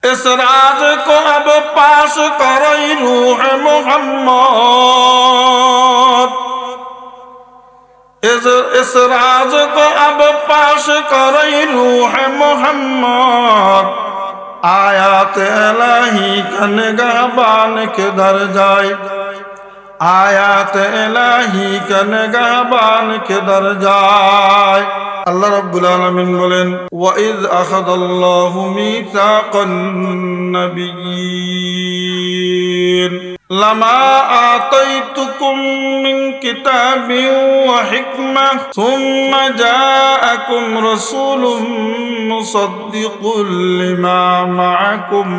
इस राज को अब पास करई रूह मोहम्मद। इस राज को अब पास करई रूह मोहम्मद। आयात इलाही का निगहबान किधर जाए, आयात इलाही का निगहबान किधर जाए। আল্লাহ রাব্বুল আলামিন বলেন, ওয়াইদ আখাযাল্লাহু মিসাকান নাবিয়্যিন লামা আতাইতুকুম মিন কিতাবিন ওয়া হিকমাহ সুম্মা জাআকুম রাসূলুম মুসাদ্দিকুল লিমা মাআকুম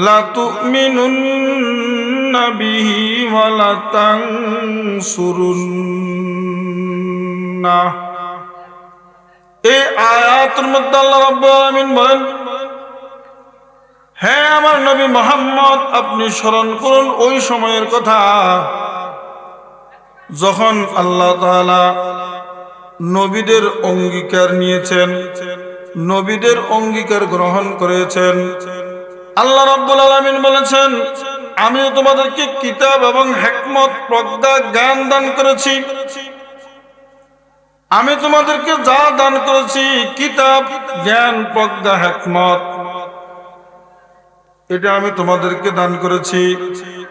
লা তু'মিনুন্না বিহি ওয়া লা তানসুরুন্নাহ। এই আয়াতের মধ্যে আল্লাহ রাব্বুল আলামিন বলেন, হে আমার নবী মুহাম্মদ, আপনি স্মরণ করুন ওই সময়ের কথা যখন আল্লাহ তাআলা নবীদের অঙ্গীকার নিয়েছেন, নবীদের অঙ্গীকার গ্রহণ করেছেন। আল্লাহ রাব্বুল আলামিন বলেছেন, আমি তোমাদেরকে কিতাব এবং হিকমত, প্রজ্ঞা, জ্ঞান দান করেছি। আমি তোমাদেরকে যা দান করেছি, কিতাব, জ্ঞান, প্রজ্ঞা, হিকমত, এটা আমি তোমাদেরকে দান করেছি।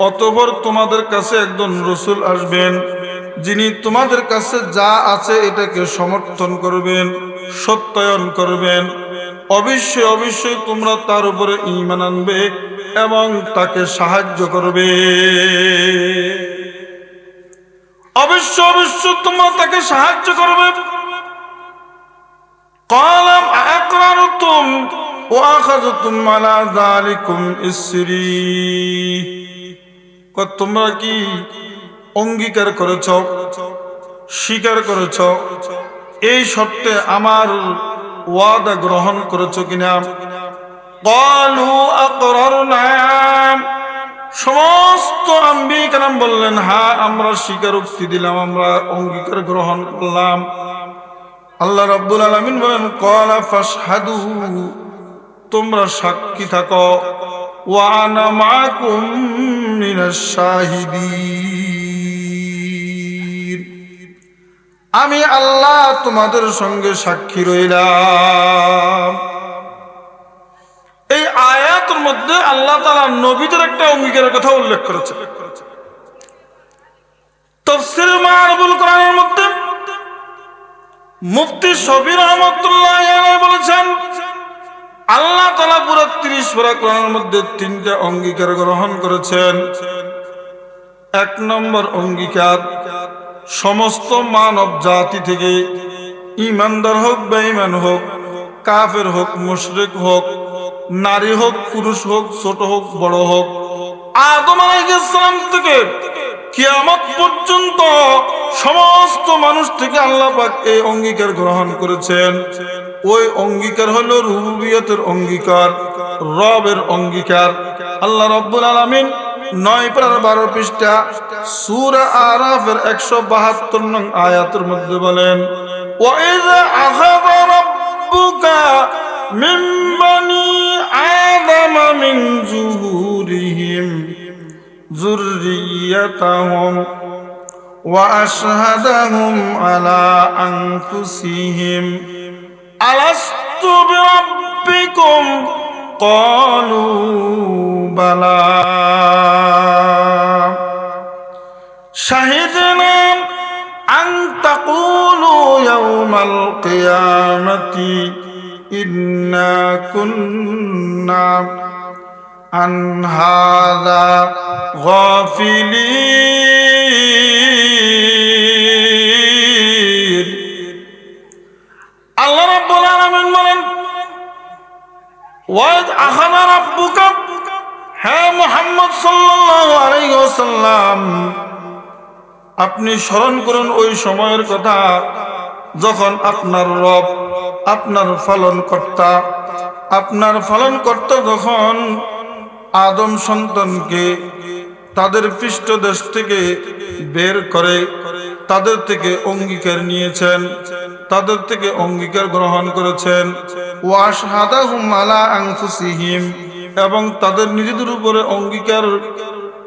অতঃপর তোমাদের কাছে একজন রাসূল আসবেন, যিনি তোমাদের কাছে যা আছে এটাকে সমর্থন করবেন, সত্যায়ন করবেন। অবশ্যই অবশ্যই তোমরা তার উপরে ঈমান আনবে এবং তাকে সাহায্য করবে। অবশ্য অবশ্য তোমরা তাকে সাহায্য করবে। ক্বালাম আকরারতুম ওয়া আখাযতুম আলা যালিকুম ইসরি। তোমরা কি অঙ্গীকার করেছ, স্বীকার করেছ, এই শর্তে আমার ওয়াদা গ্রহণ করেছ কিনা? ক্বালু আকরারনা। সমস্ত আম্বিয়া কেরাম বললেন, হ্যাঁ আমরা স্বীকারোক্তি দিলাম, আমরা অঙ্গীকার গ্রহণ করলাম। আল্লাহ রাব্বুল আলামিন বলেন, ক্বালা ফাশহাদু, তোমরা সাক্ষী থাকো, ওয়া আনা মাআকুম মিনাশ শাহিদিন, আমি আল্লাহ তোমাদের সঙ্গে সাক্ষী রইলাম। এই আয়াতের মধ্যে আল্লাহ তাআলা নবীদের একটা অঙ্গীকারের কথা উল্লেখ করেছে। তাফসীর মা'রুফুল কোরআনের মধ্যে মুফতি শফি রাহমাতুল্লাহি আলাইহি বলেছেন, আল্লাহ তাআলা পুরো 30 পারা কোরআনের মধ্যে 3টা অঙ্গীকার গ্রহণ করেছেন। 1 নম্বর অঙ্গীকার, সমস্ত মানব জাতি থেকে, ঈমানদার হোক বেঈমান হোক, কাফের হোক মুশরিক হোক, নারী হোক পুরুষ হোক, ছোট হোক বড় হোক, আদম আলাইহিস সালাম থেকে কিয়ামত পর্যন্ত সমস্ত মানুষ থেকে আল্লাহ পাক এই অঙ্গীকার গ্রহণ করেছেন। ওই অঙ্গীকার হলো রুবুবিয়তের অঙ্গীকার, রবের অঙ্গীকার। আল্লাহ রাব্বুল আলামিন 9 পারা 12 পৃষ্ঠা সূরা আরাফের 172 নং আয়াতের মধ্যে বলেন, ওয়া ইযা আখাযা রাব্বুকা মিন বানি আদামা মিন যুহুরিহিম যুররিয়াতাহুম ওয়া আশহাদাহুম আলা আনফুসিহিম আলাস্তু বিরাব্বিকুম ক্বালু বালা শাহিদনা আন তাকুলু ইয়াওমাল কিয়ামাতি ইন্না কুন্না আন হাযা গাফিলিন। আল্লাহ রাব্বুল আলামিন বলেন, ওয়াদ আখাযা রাব্বুকা, হে মুহাম্মদ সাল্লাল্লাহু আলাইহি ওয়াসাল্লাম, আপনি স্মরণ করুন ওই সময়ের কথা যখন আপনার রব, আপনার পালনকর্তা যখন আদম সন্তানকে তাদের পৃষ্ঠদেশ থেকে বের করে তাদের থেকে অঙ্গীকার নিয়েছেন, তাদের থেকে অঙ্গীকার গ্রহণ করেছেন। ওয়াশহাদাহুম আলা আনফুসিহিম, এবং তাদের নিজেদের উপরে অঙ্গীকার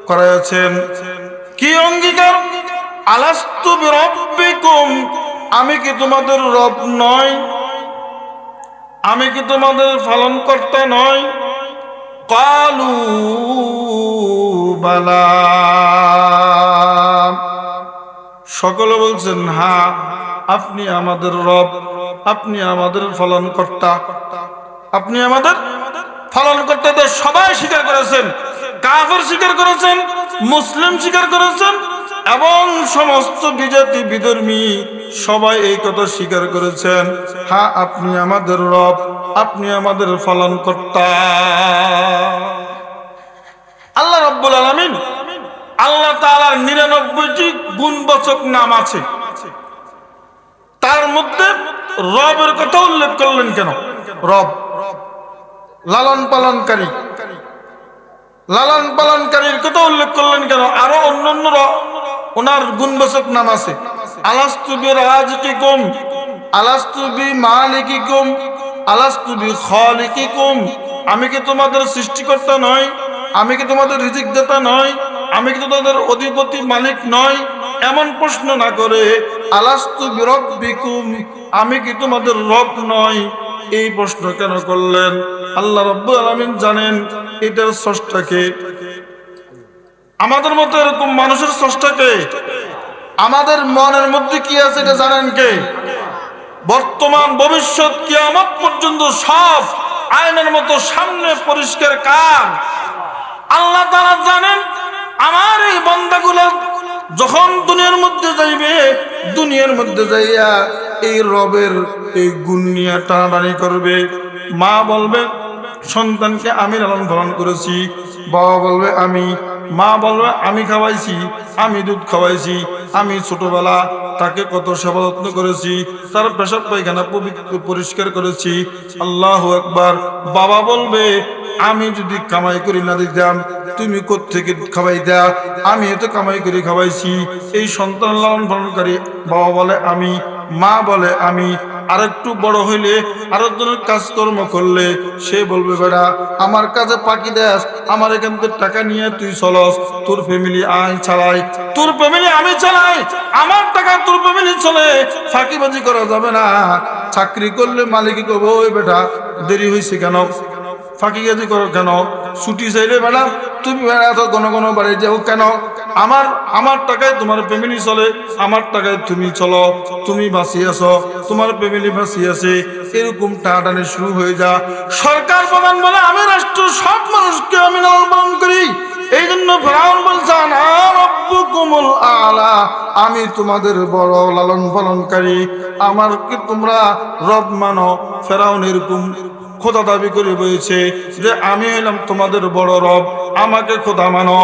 করাইয়াছেন। কি অঙ্গীকার? আলাস্তু বিরাব্বিকুম, আমি কি তোমাদের রব নয়? আমি কি তোমাদের পালনকর্তা নয়? ক্বালু বালা, সকলে বলছেন হ্যাঁ, আপনি আমাদের রব, আপনি আমাদের পালনকর্তা, আপনি আমাদের পালনকর্তা। সবাই স্বীকার করেছেন, কাফের স্বীকার করেছেন, মুসলিম স্বীকার করেছেন, এবং সমস্ত বিজাতি বিধর্মী সবাই এই কথা স্বীকার করেছেন, হ্যাঁ আপনি আমাদের রব, আপনি আমাদের পালনকর্তা। আল্লাহ রাব্বুল আলামিন, আল্লাহ তাআলার 99টি গুণবাচক নাম আছে, তার মধ্যে রবের কথা উল্লেখ করলেন কেন? রব লালন পালনকারী, লালন পালনকারীর কথা উল্লেখ করলেন কেন? আরো অন্যান্য ওনার গুণবাচক নাম আছে। আলাস্তু বিরাজিকিকুম, আলাস্তু বিমালিকিকুম, আলাস্তু বিখালিকিকুম, আমি কি তোমাদের সৃষ্টিকর্তা নই? আমি কি তোমাদের রিজিক দাতা নই? আমি কি তোমাদের অধিপতি মালিক নই? এমন প্রশ্ন না করে আলাস্তু বিরাব্বিকুম, আমি কি তোমাদের রব নই, এই প্রশ্ন কেন করলেন? আল্লাহ রাব্বুল আলামিন জানেন এটার স্রষ্টাকে। আমাদের মতো এরকম মানুষের স্রষ্টাকে, আমাদের মনের মধ্যে কি আছে এটা জানেন কে? বর্তমান ভবিষ্যৎ কিয়ামত পর্যন্ত সব আয়নার মতো সামনে পরিষ্কার কার? আল্লাহ তাআলা জানেন। আমার এই বান্দাগুলো যখন দুনিয়ার মধ্যে যাইবে, দুনিয়ার মধ্যে যাইয়া এই রবের এই গুণ নিয়ে টানাটানি করবে। মা বলবে সন্তানকে আমি লালন পালন করেছি, বাবা বলবে আমি, মা বলবে আমি খাওয়াইছি, আমি দুধ খাওয়াইছি, আমি ছোটবেলা তাকে কত সেবা যত্ন করেছি, তার পেশাব পায়খানা পরিষ্কার করেছি। আল্লাহু আকবার। বাবা বলবে আমি যদি কামাই করি না দিতাম, তুমি কোত্থেকে খাওয়াই দেয়া, আমি এত কামাই করে খাওয়াইছি। এই সন্তান লালন পালনকারী বাবা বলে আমি, মা বলে আমি। আরেকটু বড় হইলে আরেকজনের কাজকর্ম করলে সে বলবে বেড়া আমার কাছে পাকি দেস, আমার এখান থেকে টাকা নিয়ে তুই চলস, তোর ফ্যামিলি আয় চালাই, তোর ফ্যামিলি আমি চালাই, আমার টাকা তোর ফ্যামিলি চলে, ফাঁকিবাজি করা যাবে না। চাকরি করলে মালিকই কব ওই বেটা দেরি হয়েছে কেন, ফাঁকিবাজি করো কেন, ছুটি চাইলে বেড়া তুমি বেড়া এত ঘন ঘন বাড়ি যাও কেন, আমার টাকায় তোমার ফ্যামিলি চলে, আমার টাকায় তুমি চলো, তুমি বাঁচিয়ে আছো, তোমার ফ্যামিলি বাঁচিয়ে আছে। এরকম টানাটানি শুরু হয়ে যা। সরকার প্রধান বলে আমি রাষ্ট্র সব মানুষকে আমি লালন পালন করি। এই জন্য ফেরাউন বলছেন রব্বুকুমুল আলা, আমি তোমাদের বড় লালন পালনকারী, আমার কি তোমরা রব মানো? ফেরাউন এরকম খোদা দাবি করে বলেছে যে আমি হইলাম তোমাদের বড় রব, আমাকে খোদা মানো।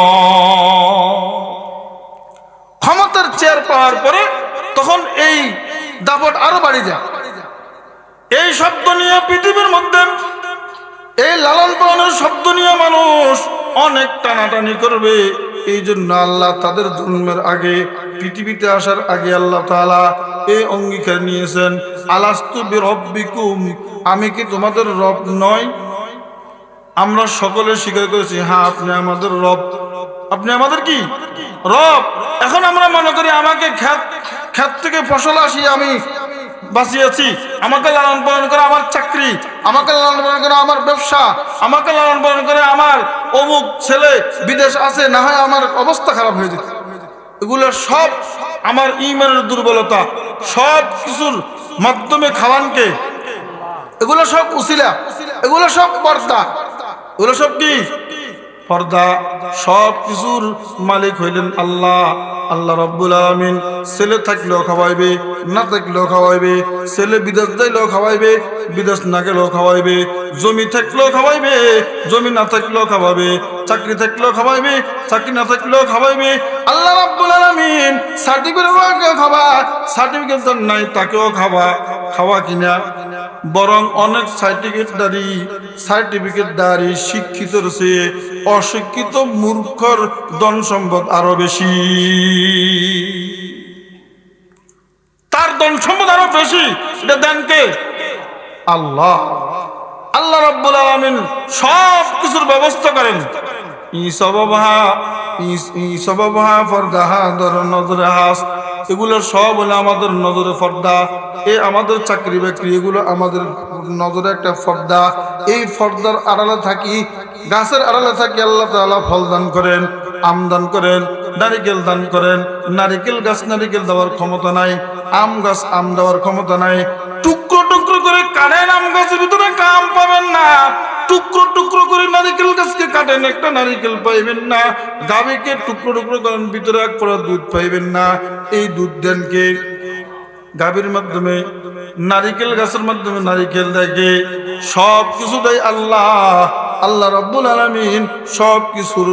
ক্ষমতার চেয়ার পাওয়ার পরে তখন এই দাপট আরো বাড়ি যায়। এই শব্দ নিয়ে পৃথিবীর মধ্যে এই লালন পালনের শব্দ নিয়ে মানুষ অনেক টানাটানি করবে। এই জন্য আল্লাহ তাদের জন্মের আগে, পৃথিবীতে আসার আগে আল্লাহ তাআলা এই অঙ্গীকার নিয়েছেন, আলাস্তু বিরাব্বিকুম, আমি কি তোমাদের রব নয়? আমরা সকলে স্বীকার করেছি হ্যাঁ আপনি আমাদের রব, আপনি আমাদের কি রব। এখন আমরা মনে করি আমাকে ক্ষেত থেকে ফসল আসি আমি বাঁচিয়েছি, আমাকে লালন পালন করে আমার চাকরি, আমাকে লালন পালন করে আমার ব্যবসা, আমাকে লালন পালন করে আমার অমুক ছেলে বিদেশ আছে, না হয় আমার অবস্থা খারাপ হয়ে যেত। এগুলো সব আমার ঈমানের দুর্বলতা, সব কিছুর মাধ্যমে খাওয়ানকে, এগুলো সব উসিলা, এগুলো সব পর্দা, এগুলো সব কি পর্দা। সব কিছুর মালিক হইলেন আল্লাহ। আল্লাহ রাব্বুল আলামিন ছেলে থাকলেও খাওয়াইবে, না থাকলেও খাওয়াইবে, ছেলে বিদেশ যাইলেও খাওয়াইবে, বিদেশ না গেলেও খাওয়াইবে, জমি থাকলেও খাওয়াইবে, জমি না থাকলেও খাওয়াবে, চাকরি থাকলেও খাওয়াইবে, চাকরি না থাকলেও খাওয়াইবে। আল্লাহ রাব্বুল আলামিন সার্টিফিকেট খাওয়া, সার্টিফিকেট যার নাই তাকেও খাওয়া কিনা, বরং অনেক সার্টিফিকেটদারি শিক্ষিতর চেয়ে অশিক্ষিত মূর্খর ধন সম্পদ আরো বেশি। তার ধন সম্পদ আরো বেশি, এটা দেন কে? আল্লাহ। আল্লাহ রাব্বুল আলামিন সব কিছুর ব্যবস্থা করেন। ইসবাবহা ফরদাহা নজরে হাস, এগুলো সব হলো আমাদের নজরে পর্দা। আমাদের চাকরি বাকরি এগুলো আমাদের নজরে একটা পর্দা। এই পর্দার আড়ালে থাকি, গাছের আড়ালে থাকি আল্লাহ তাআলা ফল দান করেন, আম দান করেন, নারিকেল দান করেন। নারিকেল গাছ নারিকেল দেওয়ার ক্ষমতা নাই, আম গাছ আম দেওয়ার ক্ষমতা নাই। টুকরো টুকরো করে কাটেন, আম গাছের ভিতরে আম পাবেন না। টুকরো টুকরো করে নারিকেল গাছকে কাটেন, একটা নারিকেল পাইবেন না। গাভীকে টুকরো টুকরো করেন, ভিতরে এক ফোঁটা দুধ পাইবেন না। এই দুধ দেন কে? গাভীর মাধ্যমে, নারিকেল গাছের মাধ্যমে নারিকেল দেখে সব কিছু দেয় আল্লাহ। আল্লাহ রাব্বুল আলামিন সব কিছুর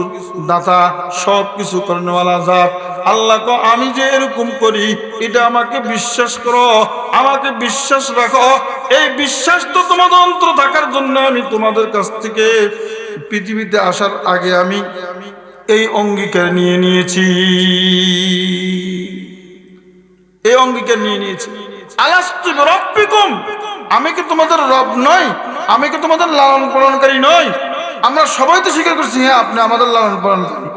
দাতা, সব কিছু করেনওয়ালা জাত। আল্লাহ কো আমি যে এরকম করি, এটা আমাকে বিশ্বাস করো, আমাকে বিশ্বাস রাখো। এই বিশ্বাস তো তোমাদের অন্তর থাকার জন্য আমি তোমাদের কাছ থেকে পৃথিবীতে আসার আগে আমি এই অঙ্গীকার নিয়ে নিয়েছি, এই অঙ্গীকার নিয়ে নিয়েছি। আলাস্তু বিরাব্বিকুম, আমি কি তোমাদের রব নই? আমি কি তোমাদের লালন পালনকারী নই? আমরা সবাই তো স্বীকার করছি, হ্যাঁ আপনি আমাদের লালন পালনকারী,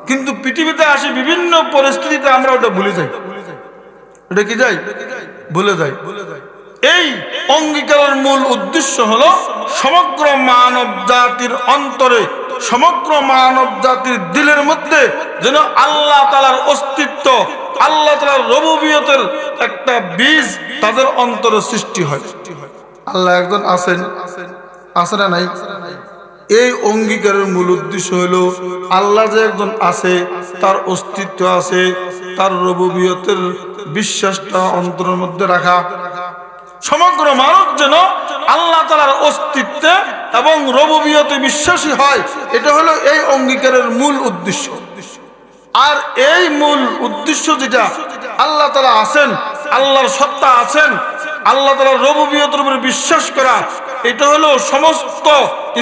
কিন্তু পৃথিবীতে আসি বিভিন্ন পরিস্থিতিতে আমরা ওটা ভুলে যাই। এটা কি যাই? ভুলে যাই। এই অঙ্গীকারের মূল উদ্দেশ্য হলো সমগ্র মানব জাতির অন্তরে, সমগ্র মানব জাতির দিলের মধ্যে যেন আল্লাহ তাআলার অস্তিত্ব, আল্লাহ তাআলার রুবুবিয়তের একটা বীজ তাদের অন্তরে সৃষ্টি হয়। আল্লাহ একজন আছেন, আছে না নাই? এই অঙ্গীকারের মূল উদ্দেশ্য হলো আল্লাহ যে একজন আছে, তার অস্তিত্ব আছে, তার রুবুবিয়তের বিশ্বাসটা অন্তরের মধ্যে রাখা। সমগ্র মানব যেন আল্লাহ তাআলার অস্তিত্বে এবং রুবুবিয়তে বিশ্বাসী হয়, এটা হলো এই অঙ্গীকারের মূল উদ্দেশ্য। আর এই মূল উদ্দেশ্য যেটা, আল্লাহ তাআলা আছেন, আল্লাহর সত্তা আছেন, আল্লাহ তাআলার রুবুবিয়তের উপরে বিশ্বাস করা, এটা হলো সমস্ত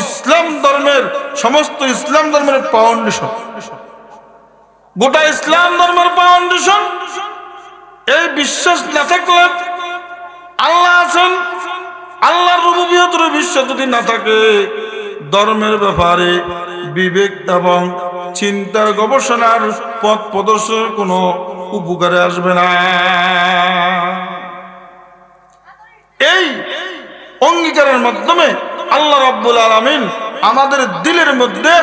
ইসলাম ধর্মের ফাউন্ডেশন। গোটা ইসলাম ধর্মের ফাউন্ডেশন। এই বিশ্বাস না থাকলে, আল্লাহ আছেন, আল্লাহর রুবুবিয়তের বিশ্বাস যদি না থাকে, ধর্মের ব্যাপারে বিবেক এবং চিন্তার গবেষণার পথ প্রদর্শনের কোনো উপকারে আসবে না। এই অঙ্গীকারের মাধ্যমে আল্লাহ রাব্বুল আলামিন আমাদের দিলের মধ্যে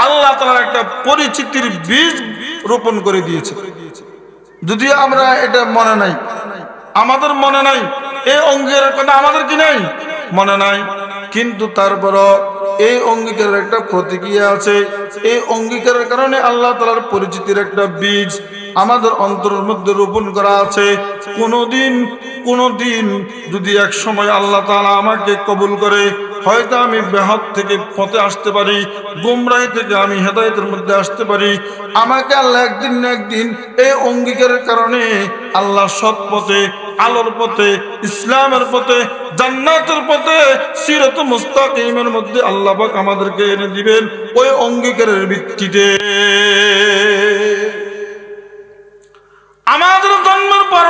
আল্লাহ তাআলার একটা পরিচিতির বীজ রোপণ করে দিয়েছে। যদিও আমরা এটা মনে নাই, আমাদের মনে নাই, এই অঙ্গীকারের কথা আমাদের কি নাই? মনে নাই। কিন্তু তারপরও এই অঙ্গীকারের একটা প্রতিক্রিয়া আছে। এই অঙ্গীকারের কারণে আল্লাহ তাআলার পরিচিতির একটা বীজ আমাদের অন্তরের মধ্যে রোপণ করা আছে। কোনদিন যদি এক সময় আল্লাহ তাআলা আমাকে কবুল করে, হয়তো আমি বেহাত থেকে পথে আসতে পারি, গুমরাহি থেকে আমি হেদায়েতের মধ্যে আসতে পারি। আমাকে আল্লাহ একদিন না একদিন এই অঙ্গীকারের কারণে আল্লাহ সৎ পথে, আলোর পথে, ইসলামের পথে, জান্নাতের পথে, সিরাতুল মুস্তাকিমের মধ্যে আল্লাহ পাক আমাদেরকে এনে দিবেন ওই অঙ্গীকারের ভিত্তিতে। আমাদের জন্মের পর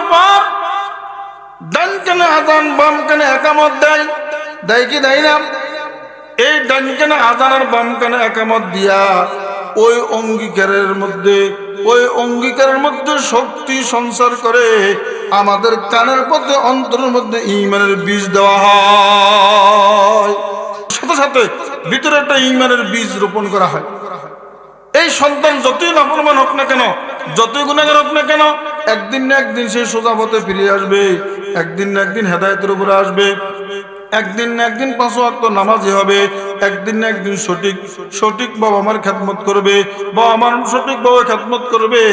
ডান কানে আযান, বাম কানে ইকামত দেয় কি দেয় না? এই ডান কানে আযান আর বাম কানে ইকামত দিয়া ওই অঙ্গীকারের মধ্যে শক্তি সঞ্চার করে আমাদের কানের মধ্যে, অন্তরের মধ্যে ঈমানের বীজ দেওয়া হয়। সাথে সাথে ভিতরে একটা ঈমানের বীজ রোপণ করা হয়। এই সন্তান যতই নাফরমান হোক না কেন, যতই গুনাহগার হোক না কেন, একদিন না একদিন সে সোজা পথে ফিরে আসবে, একদিন না একদিন হেদায়েতের উপরে আসবে, একদিন না একদিন 5 ওয়াক্ত নামাজি হবে, একদিন না একদিন সঠিক বাবা মার খেদমত করবে, বাবা মার সঠিকভাবে খেদমত করবে।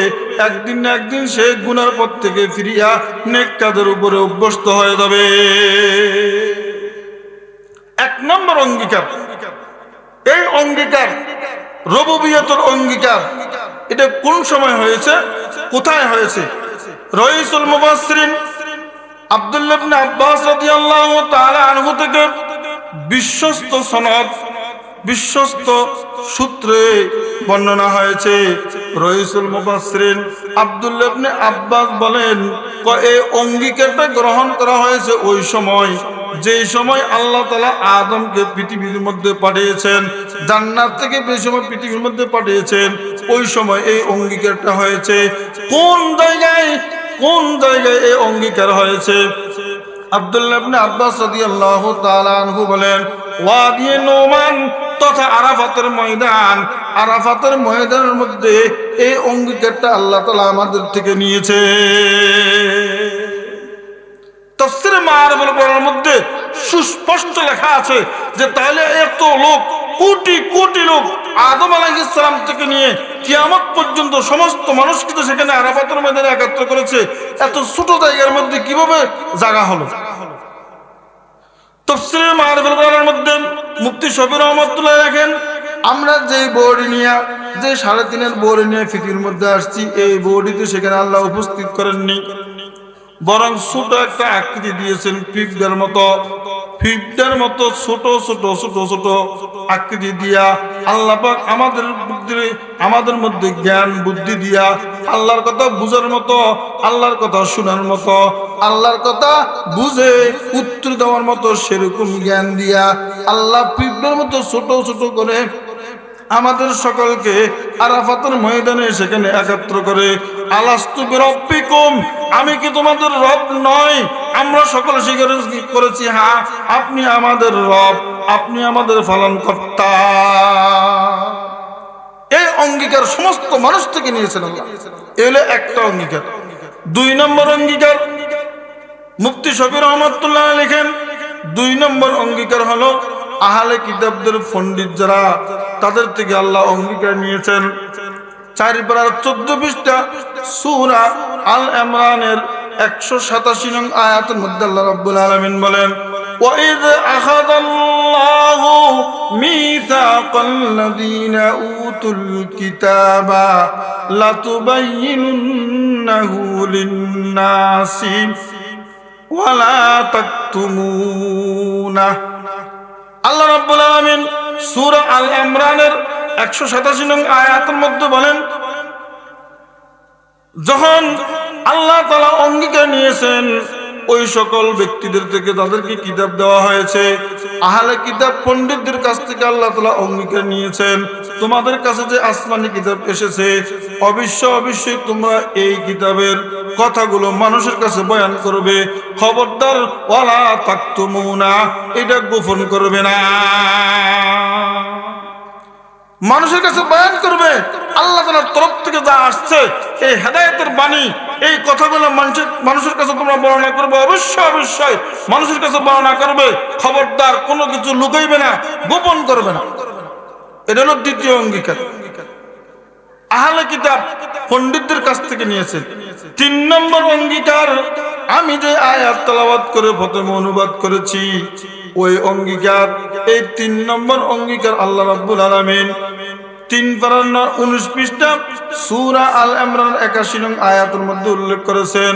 একদিন না একদিন সে গুনার পথ থেকে ফিরিয়া নেক কাজের উপরে অভ্যস্ত হয়ে যাবে। 1 নম্বর অঙ্গীকার, এই অঙ্গীকার রুবুবিয়তের অঙ্গীকার। এটা কোন সময় হয়েছে, কোথায় হয়েছে? রাইসুল মুফাসসিরিন আব্দুল্লাহ ইবনে আব্বাস রাদিয়াল্লাহু তাআলা আনহু থেকে বিশ্বস্ত সনদ বিশ্বস্ত সূত্রে বর্ণনা হয়েছে। রইসুল মুফাসসিরিন আব্দুল্লাহ ইবনে আব্বাস বলেন, এই অঙ্গীকারটা গ্রহণ করা হয়েছে ওই সময়, যেই সময় আল্লাহ তাআলা আদমকে পৃথিবীর মধ্যে পাঠিয়েছেন, জান্নাত থেকে যে সময় পৃথিবীর মধ্যে পাঠিয়েছেন, ওই সময় এই অঙ্গীকারটা হয়েছে। কোন জায়গায় এই অঙ্গীকার হয়েছে? আব্দুল্লাহ ইবনে আব্বাস রাদিয়াল্লাহু তাআলা আনহু বলেন, ওয়াদি নোমান তথা আরাফাতের ময়দানের মধ্যে এই অঙ্গীকারটা আল্লাহ তাআলা আমাদের থেকে নিয়েছে। তাফসীরে মাআরিফুল কোরআনের মধ্যে সুস্পষ্ট লেখা আছে যে তাহলে এত লোক, কোটি কোটি লোক আদম আলাইহিস সালাম থেকে নিয়ে কিয়ামত পর্যন্ত সমস্ত মানুষকে তো সেখানে আরাফাতের ময়দানে একত্র করেছে, এত ছোট জায়গার মধ্যে কিভাবে জায়গা হলো? তাফসীরে মাআরিফুল কোরআনের মধ্যে মুফতি শফি রহমাতুল্লাহ লেখেন, আমরা যে বডি নিয়ে, যে 3.5 বডি নিয়ে পৃথিবীর মধ্যে আসছি, এই বডিতে সেখানে আল্লাহ উপস্থিত করেননি, বরং ছোট একটা আকৃতি দিয়েছেন, পিঁপড়ার মতো ছোট আকৃতি দিয়া আল্লাহ পাক আমাদের মধ্যে জ্ঞান বুদ্ধি দিয়া আল্লাহর কথা বুঝার মতো, আল্লাহর কথা শোনার মতো, আল্লাহর কথা বুঝে উত্তর দেওয়ার মতো সেরকম জ্ঞান দিয়া আল্লাহ পিঁপড়ার মতো ছোট করে আমাদের সকলকে আরাফাতের ময়দানে সেখানে একত্র করে, আলাস্তু বিরাব্বিকুম, আমি কি তোমাদের রব নয়? আমরা সকলে স্বীকার করেছি, হ্যাঁ আপনি আমাদের রব, আপনি আমাদের পালনকর্তা। এই অঙ্গীকার সমস্ত মানুষ থেকে নিয়েছেন আল্লাহ। এই হলো একটা অঙ্গীকার। 2 নম্বর অঙ্গীকার, মুফতি শফি রহমাতুল্লাহ লিখেন, 2 নম্বর অঙ্গীকার হলো আহলে কিতাবদের পণ্ডিত যারা, তাদের থেকে আল্লাহ অঙ্গীকার নিয়েছেন। 4 পারার 14 পৃষ্ঠা সূরা আল ইমরানের 187 নং আয়াতের মধ্যে আল্লাহ রাব্বুল আলামিন বলেন, وَإِذْ أَخَذَ اللَّهُ مِيثَاقَ الَّذِينَ أُوتُوا الْكِتَابَ لَتُبَيِّنُنَّهُ لِلنَّاسِ وَلَا تَكْتُمُونَهُ। আল্লাহ রাব্বুল আলামিন সূরা আল ইমরানের 187 নং আয়াতের মধ্যে বলেন, যখন আল্লাহ তাআলা অঙ্গীকার নিয়েছেন ওই সকল ব্যক্তিদের থেকে তাদেরকে কিতাব দেওয়া হয়েছে, আহলে কিতাব পণ্ডিতদের কাছ থেকে আল্লাহ তাআলা অঙ্গীকার নিয়েছেন, তোমাদের কাছে যে আসমানি কিতাব এসেছে অবশ্যই তোমরা এই কিতাবের কথাগুলো মানুষের কাছে বয়ান করবে, খবরদার ওয়ালা তাকতুমুনা, এটা গোপন করবে না, মানুষের কাছে বয়ান করবে। আল্লাহ তাআলার তরফ থেকে যা আসছে এই হেদায়েতের বাণী, এই কথাগুলো মানুষের কাছে তোমরা বর্ণনা করবে, অবশ্যই মানুষের কাছে বর্ণনা করবে, খবরদার কোনো কিছু লুকাইবে না, গোপন করবে না। এটা হলো 2য় অঙ্গীকার, আহলে কিতাব পণ্ডিতদের কাছ থেকে নিয়েছে। 3 নম্বর অঙ্গীকার, আমি যে আয়াত তেলাওয়াত করে প্রথমে অনুবাদ করেছি ওই অঙ্গীকার, এই 3 নম্বর অঙ্গীকার আল্লাহ রাব্বুল আলামিন 3 পারা 19 পৃষ্ঠা সূরা আল ইমরান 81 নং আয়াতের মধ্যে উল্লেখ করেছেন,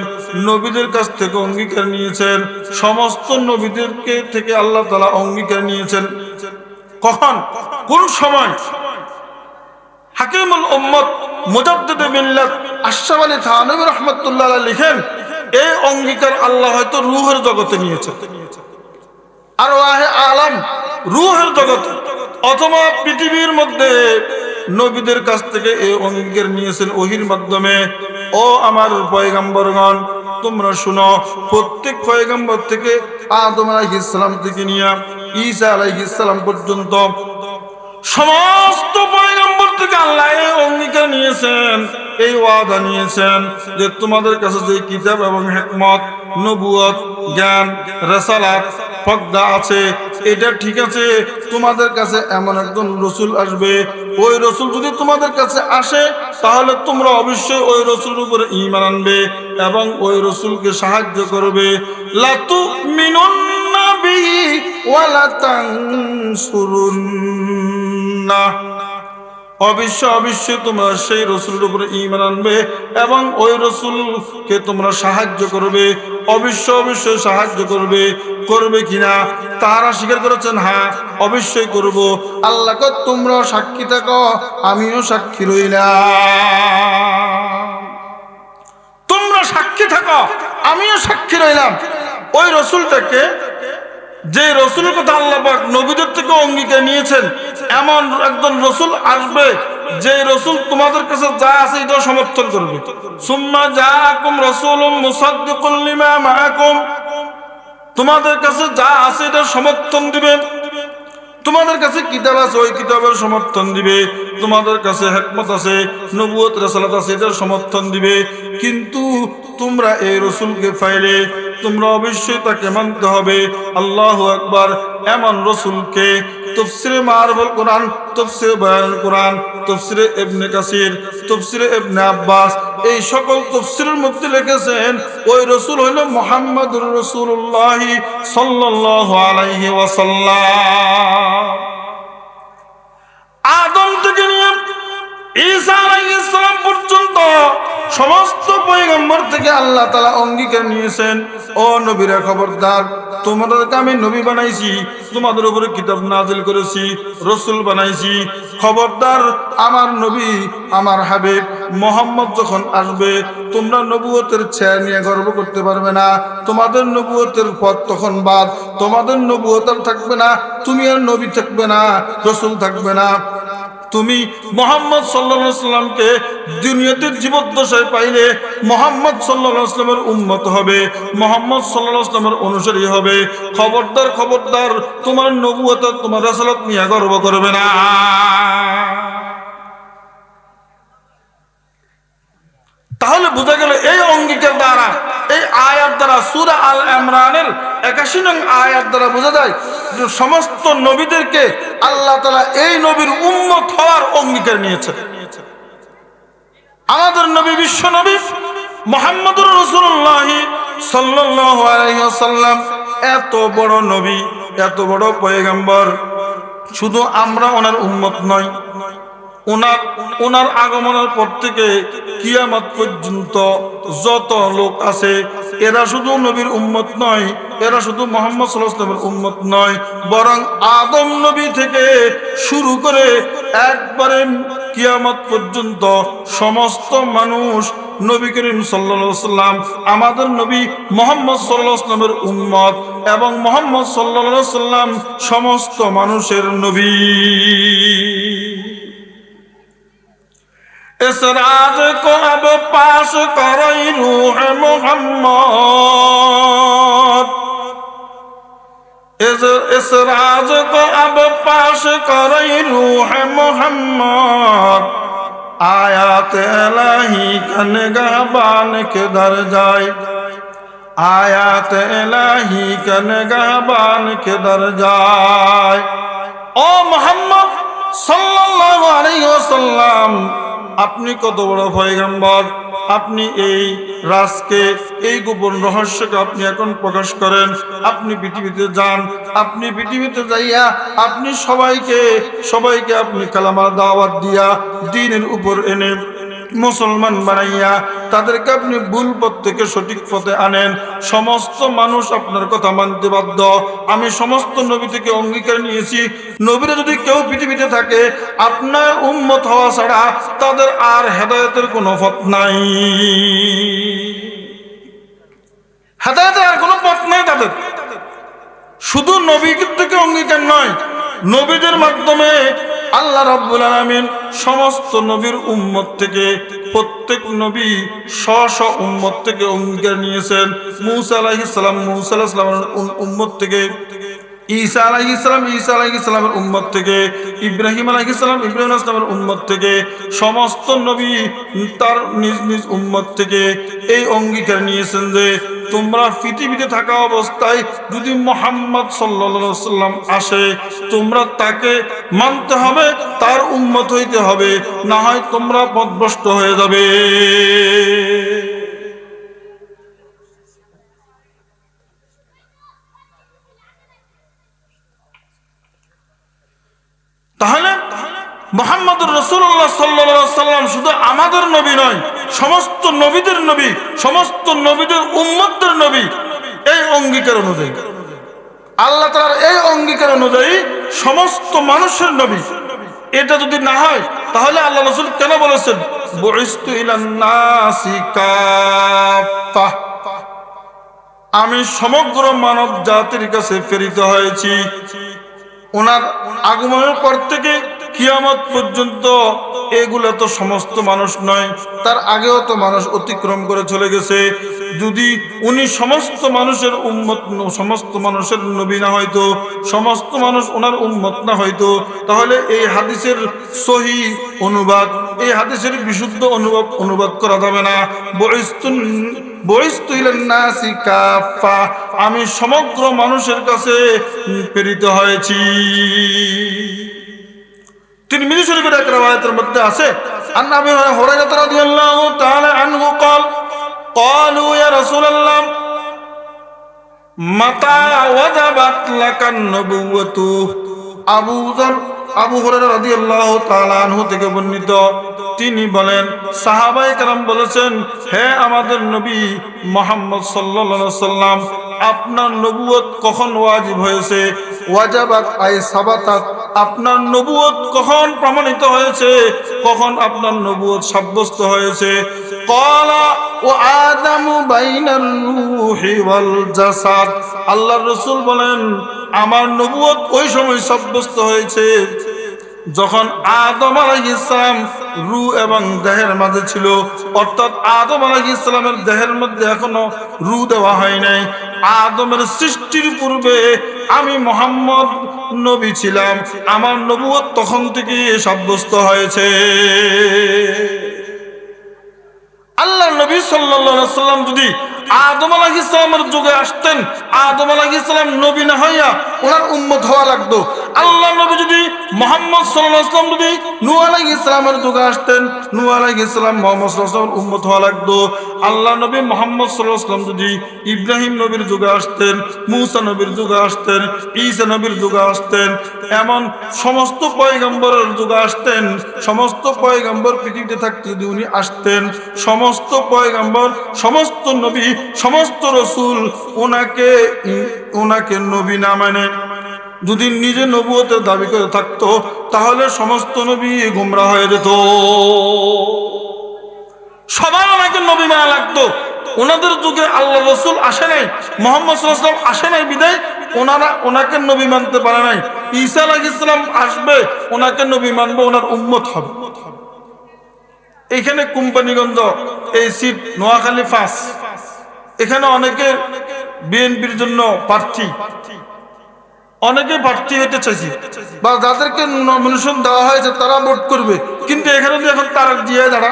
নবীদের কাছ থেকে অঙ্গীকার নিয়েছেন, সমস্ত নবীদেরকে থেকে আল্লাহ তাআলা অঙ্গীকার নিয়েছেন। কখন, কোন সময়? হাকিমুল উম্মত মুজাদ্দিদে মিল্লাত আশরাফ আলী থানভী রাহমাতুল্লাহ আলাইহি লিখেন, এই অঙ্গীকার আল্লাহ হয়তো রূহের জগতে নিয়েছেন, আর ওয়াহে আলাম রূহের জগতে, অথবা পৃথিবীর মধ্যে নবীদের কাছ থেকে এই অঙ্গীকার নিয়েছেন ওহীর মাধ্যমে। ও আমার পয়গম্বরগণ, তোমরা শুনো, প্রত্যেক পয়গম্বর থেকে আদম আলাইহিস সালাম থেকে নিয়ে ঈসা আলাইহিস সালাম পর্যন্ত সমস্ত পয়গম্বর থেকে আল্লাহ এই অঙ্গীকার নিয়েছেন, এই ওয়াদা নিয়েছেন যে তোমাদের কাছে যে কিতাব এবং হিকমত, নবুয়ত, জ্ঞান, রিসালাত, প্রজ্ঞা আছে, এটা ঠিক আছে, তোমাদের কাছে এমন একজন রাসূল আসবে, ওই রাসূল যদি তোমাদের কাছে আসে তাহলে তোমরা অবশ্যই ওই রাসূলের উপরে ঈমান আনবে এবং ওই রাসূলকে সাহায্য করবে। লা তুমিনুন্না বিহি ওয়া লা তানসুরুন্না, অবশ্যই তোমরা সেই রাসূলের উপরে ঈমান আনবে এবং ওই রাসূলকে তোমরা সাহায্য করবে, অবশ্যই সাহায্য করবে কিনা? তারা স্বীকার করেছেন হ্যাঁ অবশ্যই করব। আল্লাহ কয় তোমরা সাক্ষী থাকো, আমিও সাক্ষী রইলাম। তোমরা সাক্ষী থাকো, আমিও সাক্ষী রইলাম। ওই রসুলটাকে, যে রসুলের কথা আল্লাহ পাক নবীদের থেকে অঙ্গীকার নিয়েছেন, এমন একজন রসুল আসবে যে রসুল তোমাদের কাছে যা আছে এটা সমর্থন করবে। সুম্মা জাআকুম রাসূলুম মুসাদ্দিকুল লিমা মাআকুম, তোমাদের কাছে যা আছে এটা সমর্থন দিবে। তোমাদের কাছে কিতাব আছে, ওই কিতাবের সমর্থন দিবে। তোমাদের কাছে হিকমত আছে, নবুয়ত রাসালাত আছে, এটার সমর্থন দিবে। কিন্তু তোমরা এই রসুলকে পাইলে তোমরা অবশ্যই তাকে মানতে হবে। আল্লাহু আকবার। এমন রসুলকে তাফসীরে মারফুল কোরআন, তাফসীরে বায়ানুল কোরআন, তাফসীরে ইবনে কাসির, তাফসীরে ইবনে আব্বাস, এই সকল তাফসীরের মধ্যে লিখেছেন ওই রসুল হইল মুহাম্মদুর রাসূলুল্লাহ সাল্লাল্লাহু আলাইহি ওয়াসাল্লাম। আদম থেকে নিয়ে ঈসা আলাইহিস সালাম পর্যন্ত সমস্ত পয়গম্বর থেকে আল্লাহ তাআলা অঙ্গীকার নিয়েছেন, ও নবীরা খবরদার, তোমাদেরকে আমি নবী বানাইছি, তোমাদের উপরে কিতাব নাজিল করেছি, রসুল বানাইছি। খবরদার, আমার নবী, আমার হাবিব মুহাম্মদ যখন আসবে তোমরা নবুয়তের ছেয়া নিয়ে গর্ব করতে পারবে না। তোমাদের নবুয়তের পথ তখন বাদ, তোমাদের নবুয়ত আর থাকবে না, তুমি আর নবী থাকবে না, রসুল থাকবে না। তুমি মুহাম্মদ সাল্লাল্লাহু আলাইহি সাল্লামকে দুনিয়াতে জীবদ্দশায় পাইলে মুহাম্মদ সাল্লাল্লাহু আলাইহি সাল্লামের উম্মত হবে, মুহাম্মদ সাল্লাল্লাহু আলাইহি সাল্লামের অনুসারী হবে। খবরদার, খবরদার, তোমার নবুয়ত, তোমার রাসালাত নিয়ে গর্ব করবে না। তাহলে বোঝা গেল এই অঙ্গীকার দ্বারা, এই আয়াত দ্বারা, সূরা আল ইমরানের 81 নং আয়াত দ্বারা বোঝা যায় যে সমস্ত নবীদেরকে আল্লাহ তাআলা এই নবীর উম্মত হওয়ার অঙ্গীকার নিয়েছেন। আমাদের নবী, বিশ্ব নবী মুহাম্মদুর রাসূলুল্লাহ সাল্লাল্লাহু আলাইহি ওয়াসাল্লাম এত বড় নবী, এত বড় পয়গম্বর, শুধু আমরা ওনার উম্মত নয়, ওনার আগমনের পর থেকে কিয়ামত পর্যন্ত যত লোক আছে এরা শুধু নবীর উম্মত নয়, এরা শুধু মুহাম্মদ সাল্লাল্লাহু আলাইহি ওয়াসাল্লামের উম্মত নয়, বরং আদম নবী থেকে শুরু করে একবারে কিয়ামত পর্যন্ত সমস্ত মানুষ নবী করিম সাল্লাল্লাহু আলাইহি ওয়াসাল্লাম, আমাদের নবী মুহাম্মদ সাল্লাল্লাহু আলাইহি ওয়াসাল্লামের উম্মত, এবং মুহাম্মদ সাল্লাল্লাহু আলাইহি ওয়াসাল্লাম সমস্ত মানুষের নবী। इस राज को अब पास करई रूह मोहम्मद, इस राज को अब पास करई रूह मोहम्मद, आयात इलाही का निगहबान के दर जाए, आयात इलाही का निगहबान के दर जाए। ओ मोहम्मद সাল্লাল্লাহু আলাইহি ওয়াসাল্লাম, আপনি কত বড় পয়গম্বর, আপনি এই রাজকে, এই গোপন রহস্যকে আপনি এখন প্রকাশ করেন। আপনি পৃথিবীতে যান, আপনি পৃথিবীতে যাইয়া আপনি সবাইকে আপনি কালামার দাওয়াত দিয়া দ্বীনের উপর এনে মুসলমান বানাইয়া তাদেরকে আপনি ভুল পথ থেকে সঠিক পথে আনেন। সমস্ত মানুষ আপনার কথা মানতে বাধ্য। আমি সমস্ত নবী থেকে অঙ্গীকার নিয়েছি, নবীরা যদি কেউ পৃথিবীতে থাকে আপনার উম্মত হওয়া ছাড়া তাদের আর হেদায়েতের কোনো পথ নাই, হেদায়েতের আর কোনো পথ নাই তাদের। শুধু নবী থেকে অঙ্গীকার নয়, নবীদের মাধ্যমে আল্লাহ রাব্বুল আলামিন সমস্ত নবীর উম্মত থেকে, প্রত্যেক নবী স্ব উম্মত থেকে অঙ্গীকার নিয়েছেন। মূসা আলাইহিস সালাম মূসা আলাইহিস সালামের উম্মত থেকে, ঈসা আলাইহিস সালামের উম্মত থেকে, ইব্রাহিম আলাইহিস সালাম ইব্রাহিম আলাইহিস সালামের উম্মত থেকে, সমস্ত নবী তার নিজ নিজ উম্মত থেকে এই অঙ্গীকার নিয়েছেন যে তোমরা পৃথিবীতে থাকা অবস্থায় যদি মুহাম্মদ সাল্লাল্লাহু আলাইহি ওয়াসাল্লাম আসে তোমরা তাকে মানতে হবে, তার উম্মত হইতে হবে, না হয় তোমরা পথভ্রষ্ট হয়ে যাবে। তাহলে মুহাম্মদুর রাসূলুল্লাহ সাল্লাল্লাহু আলাইহি ওয়াসাল্লাম শুধু আমাদের নবী নয়, সমস্ত নবীদের নবী, সমস্ত নবীদের উম্মতদের নবী। এই অঙ্গীকার অনুযায়ী, আল্লাহ তাআলার এই অঙ্গীকার অনুযায়ী সমস্ত মানুষের নবী। এটা যদি না হয় তাহলে আল্লাহ রাসূল কেন বলেছেন বুইস্তু ইলান নাসি কাফা, আমি সমগ্র মানব জাতির কাছে প্রেরিত হয়েছি। ওনার আগমনের পর থেকে কিয়ামত পর্যন্ত এগুলা তো সমস্ত মানুষ নয়, তার আগেও তো মানুষ অতিক্রম করে চলে গেছে। যদি উনি সমস্ত মানুষের উম্মত, সমস্ত মানুষের নবী না হয়তো, সমস্ত মানুষ ওনার উম্মত না হয়তো, তাহলে এই হাদিসের সহি অনুবাদ, এই হাদিসের বিশুদ্ধ অনুবাদ করা যাবে না। বুইস্তু ইলান নাসি কাফা, আমি সমগ্র মানুষের কাছে প্রেরিত হয়েছি। তিরমিজি শরীফের এক riwayতের মধ্যে আছে, আন আবি হুরায়রা রাদিয়াল্লাহু তাআলা আনহু قال قالوا يا رسول الله متى وجبت لك النبوة। আবু হুরায়রা রাদিয়াল্লাহু তাআলা আনহু থেকে বর্ণিত, তিনি বলেন সাহাবায়ে কেরাম বলেছেন, হে আমাদের নবী মুহাম্মদ সাল্লাল্লাহু আলাইহি সাল্লাম, আপনার নবুয়ত কখন ওয়াজিব হয়েছে? ওয়াজাবাত আই সাবাতাত, আপনার নবুয়ত কখন প্রমাণিত হয়েছে, কখন আপনার নবুয়ত সাব্যস্ত হয়েছে? ক্বালা ওয়া আদামু বাইনার রূহি ওয়াল জাসাদ, আল্লাহর রাসূল বলেন আমার নবুয়ত ওই সময় সাব্যস্ত হয়েছে যখন আদম আলাইহিস সালাম রূহ এবং দেহের মাঝে ছিল, অর্থাৎ আদম আলাইহিস সালামের দেহের মধ্যে এখনো রূহ দেওয়া হয় নাই। আদমের সৃষ্টির পূর্বে আমি মুহাম্মদ নবী ছিলাম, আমার নবুয়ত তখন থেকে সাব্যস্ত হয়েছে। আল্লাহর নবী সাল্লাল্লাহু আলাইহি ওয়াসাল্লাম যদি আদম আলাইহিস সালামের যুগে আসতেন, আদম আলাইহিস সালাম নবী না হইয়া ওনার উম্মত হওয়া লাগতো। আল্লাহর নবী যদি মুহাম্মদ সাল্লাল্লাহু আলাইহি ওয়াসাল্লাম যদি নূহ আলাইহিস সালামের যুগে আসতেন, নূহ আলাইহিস সালাম মুহাম্মদ সাল্লাল্লাহু আলাইহি ওয়াসাল্লামের উম্মত হওয়া লাগতো। আল্লাহর নবী মুহাম্মদ সাল্লাল্লাহু আলাইহি ওয়াসাল্লাম যদি ইব্রাহিম নবীর যুগে আসতেন, মূসা নবীর যুগে আসতেন, ঈসা নবীর যুগে আসতেন, এমন সমস্ত পয়গম্বরের যুগে আসতেন, সমস্ত পয়গম্বর পৃথিবীতে থাকতে যদি উনি আসতেন, সমস্ত পয়গম্বর, সমস্ত নবী, সমস্ত রাসূল ওনাকে নবী না মানে যদি নিজে নবুয়তের দাবি করে থাকতো, তাহলে সমস্ত নবী গোমরা হয়ে যেত। সবাই ওনাকে নবী মানা লাগতো। ওনাদের যুগে আল্লাহ রাসূল আসে নাই, মুহাম্মদ সাল্লাল্লাহু আলাইহি ওয়াসাল্লাম আসে নাই বিদায় ওনারা ওনাকে নবী মানতে পারে নাই। ঈসা আলাইহিস সালাম আসবে, ওনাকে নবী মানবে, ওনার উম্মত হবে। এইখানে কোম্পানিগঞ্জ এই সিট নোয়াখালী 5, এখানে অনেকে বিএনপির জন্য প্রার্থী, অনেকে প্রার্থী হইতে চাইছে বা যাদেরকে নমিনেশন দেওয়া হয়েছে তারা ভোট করবে, কিন্তু এখানে যদি এখন তারা দিয়ে দাঁড়া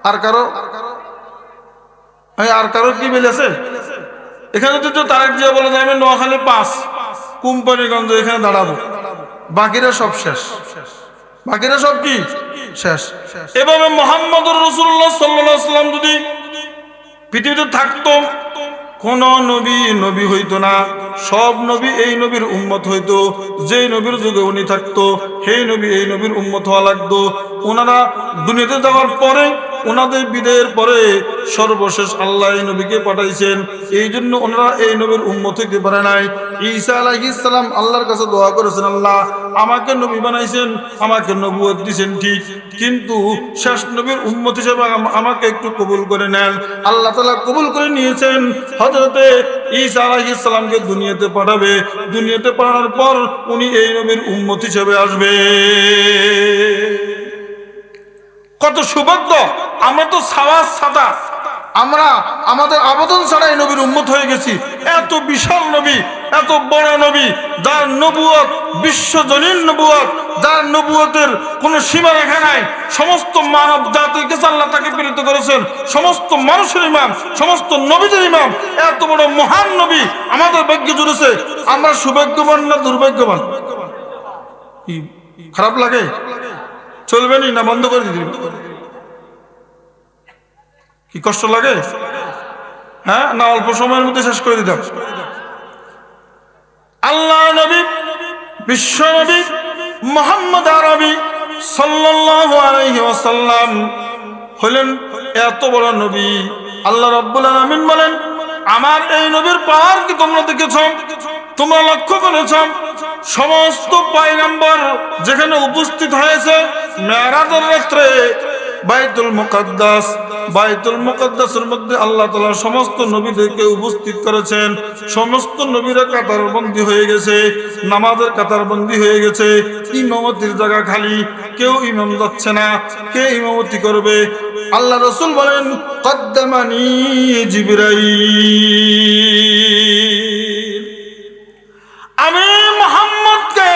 আর কারো কি মিলেছে? এখানে যদি তারেক জিয়া বলে যে আমি নোয়াখালী 5 কোম্পানিগঞ্জ এখানে দাঁড়াবো, বাকিরা সব শেষ, বাকিরা সব কি শেষ। এভাবে মুহাম্মদুর রাসূলুল্লাহ সাল্লাল্লাহু আলাইহি ওয়াসাল্লাম যদি পৃথিবীতে থাকতো, কোন নবী হইতো না, সব নবী এই নবীর উম্মত হইতো। যেই নবীর যুগে উনি থাকতো সেই নবী এই নবীর উম্মত হওয়া লাগতো। ওনারা দুনিয়াতে যাওয়ার পরে, ওনাদের বিদায়ের পরে সর্বশেষ আল্লাহ এই নবীকে পাঠাইছেন, এই জন্য ওনারা এই নবীর উম্মত হইতে পারে নাই। ঈসা আলাইহিস সালাম আল্লাহর কাছে দোয়া করেছেন, আল্লাহ আমাকে নবী বানাইছেন, আমাকে নবুয়ত দিয়েছেন ঠিক, কিন্তু শেষ নবীর উম্মত হিসেবে আমাকে একটু কবুল করে নেন। আল্লাহ তাআলা কবুল করে নিয়েছেন। হযরতে ঈসা আলাইহিস সালামকে দুনিয়াতে পাঠাবে, দুনিয়াতে পাঠানোর পর উনি এই নবীর উম্মত হিসেবে আসবে। কত সৌভাগ্য! আমরা তো সাদা, আমরা আমাদের আবেদন ছাড়াই নবীর উম্মত হয়ে গেছি। এত বিশাল নবী, এত বড় নবী, যার নবুয়ত বিশ্বজনীন নবুয়ত, যার নবুয়তের কোনো সীমারেখা নাই, সমস্ত মানব জাতির কাছে আল্লাহ তাকে প্রেরিত করেছেন, সমস্ত মানুষের ইমাম, সমস্ত নবীদের ইমাম, এত বড় মহান নবী আমাদের ভাগ্যে জুড়েছে। আমরা সৌভাগ্যবান না দুর্ভাগ্যবান? খারাপ লাগে? চলবেনি না বন্ধ করে দিবি? কি কষ্ট লাগে? হ্যাঁ, না অল্প সময়ের মধ্যে শেষ করে দিতাম? আল্লাহ নবী, বিশ্ব নবী মুহাম্মদ আরবি সাল্লাল্লাহু আলাইহি ওয়াসাল্লাম হলেন এত বড় নবী। আল্লাহ রাব্বুল আলামিন বলেন, আমার এই নবীর পাওয়ার কি তোমরা দেখেছ? তোমরা লক্ষ্য করেছ? সমস্ত পয়গম্বর যেখানে উপস্থিত হয়েছে মেরাজের রাত্রে বাইতুল মুকাদ্দাসের মধ্যে আল্লাহ তাআলা সমস্ত নবীদেরকে উপস্থিত করেছেন। সমস্ত নবীরা কাতারবন্দি হয়ে গেছে, নামাজের কাতারবন্দি হয়ে গেছে, ইমামতির জায়গা খালি, কেউ ইমাম যাচ্ছে না, কে ইমামতি করবে? আল্লাহ রাসূল বলেন কদ্দামানি জিবরাইল, আমি মুহাম্মদকে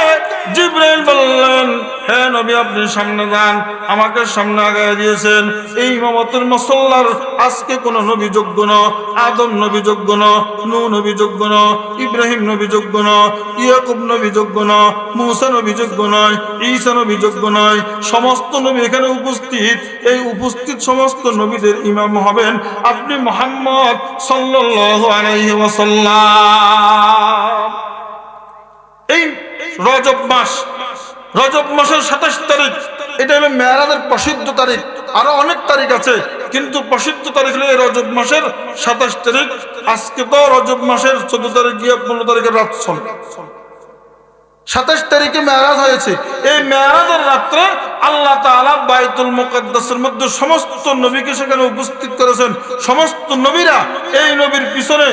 জিবরাইল বললেন, হে নবী আপনি সামনে যান, আমাকে সামনে আগায় দিয়েছেন। এই ইমামতের মুসল্লার আজকে কোন নবী যোগ্য না, আদম নবী যোগ্য না, নূহ নবী যোগ্য না, ইব্রাহিম নবী যোগ্য না, ইয়াকুব নবী যোগ্য না, মূসা নবী যোগ্য নয়, ঈসা নবী যোগ্য নয়। সমস্ত নবী এখানে উপস্থিত। এই উপস্থিত সমস্ত নবীদের ইমাম হবেন আপনি মুহাম্মদ সাল্লাল্লাহু আলাইহি ওয়াসাল্লাম। এই রজব মাসের 27 তারিখ, এটা হলো মেরাজের প্রসিদ্ধ তারিখ। আরো অনেক তারিখ আছে, কিন্তু প্রসিদ্ধ তারিখ হলো এই রজব মাসের 27 তারিখ। আজকে তো রজব মাসের 14 তারিখ গিয়ে 15 তারিখের রাত চলে। 27 তারিখে মেরাজ হয়েছে। এই মেরাজের রাত্রে আল্লাহ তাআলা বাইতুল মুকাদ্দাসের মধ্যে সমস্ত নবীকে সেখানে উপস্থিত করেছেন। সমস্ত নবীরা এই নবীর পিছনে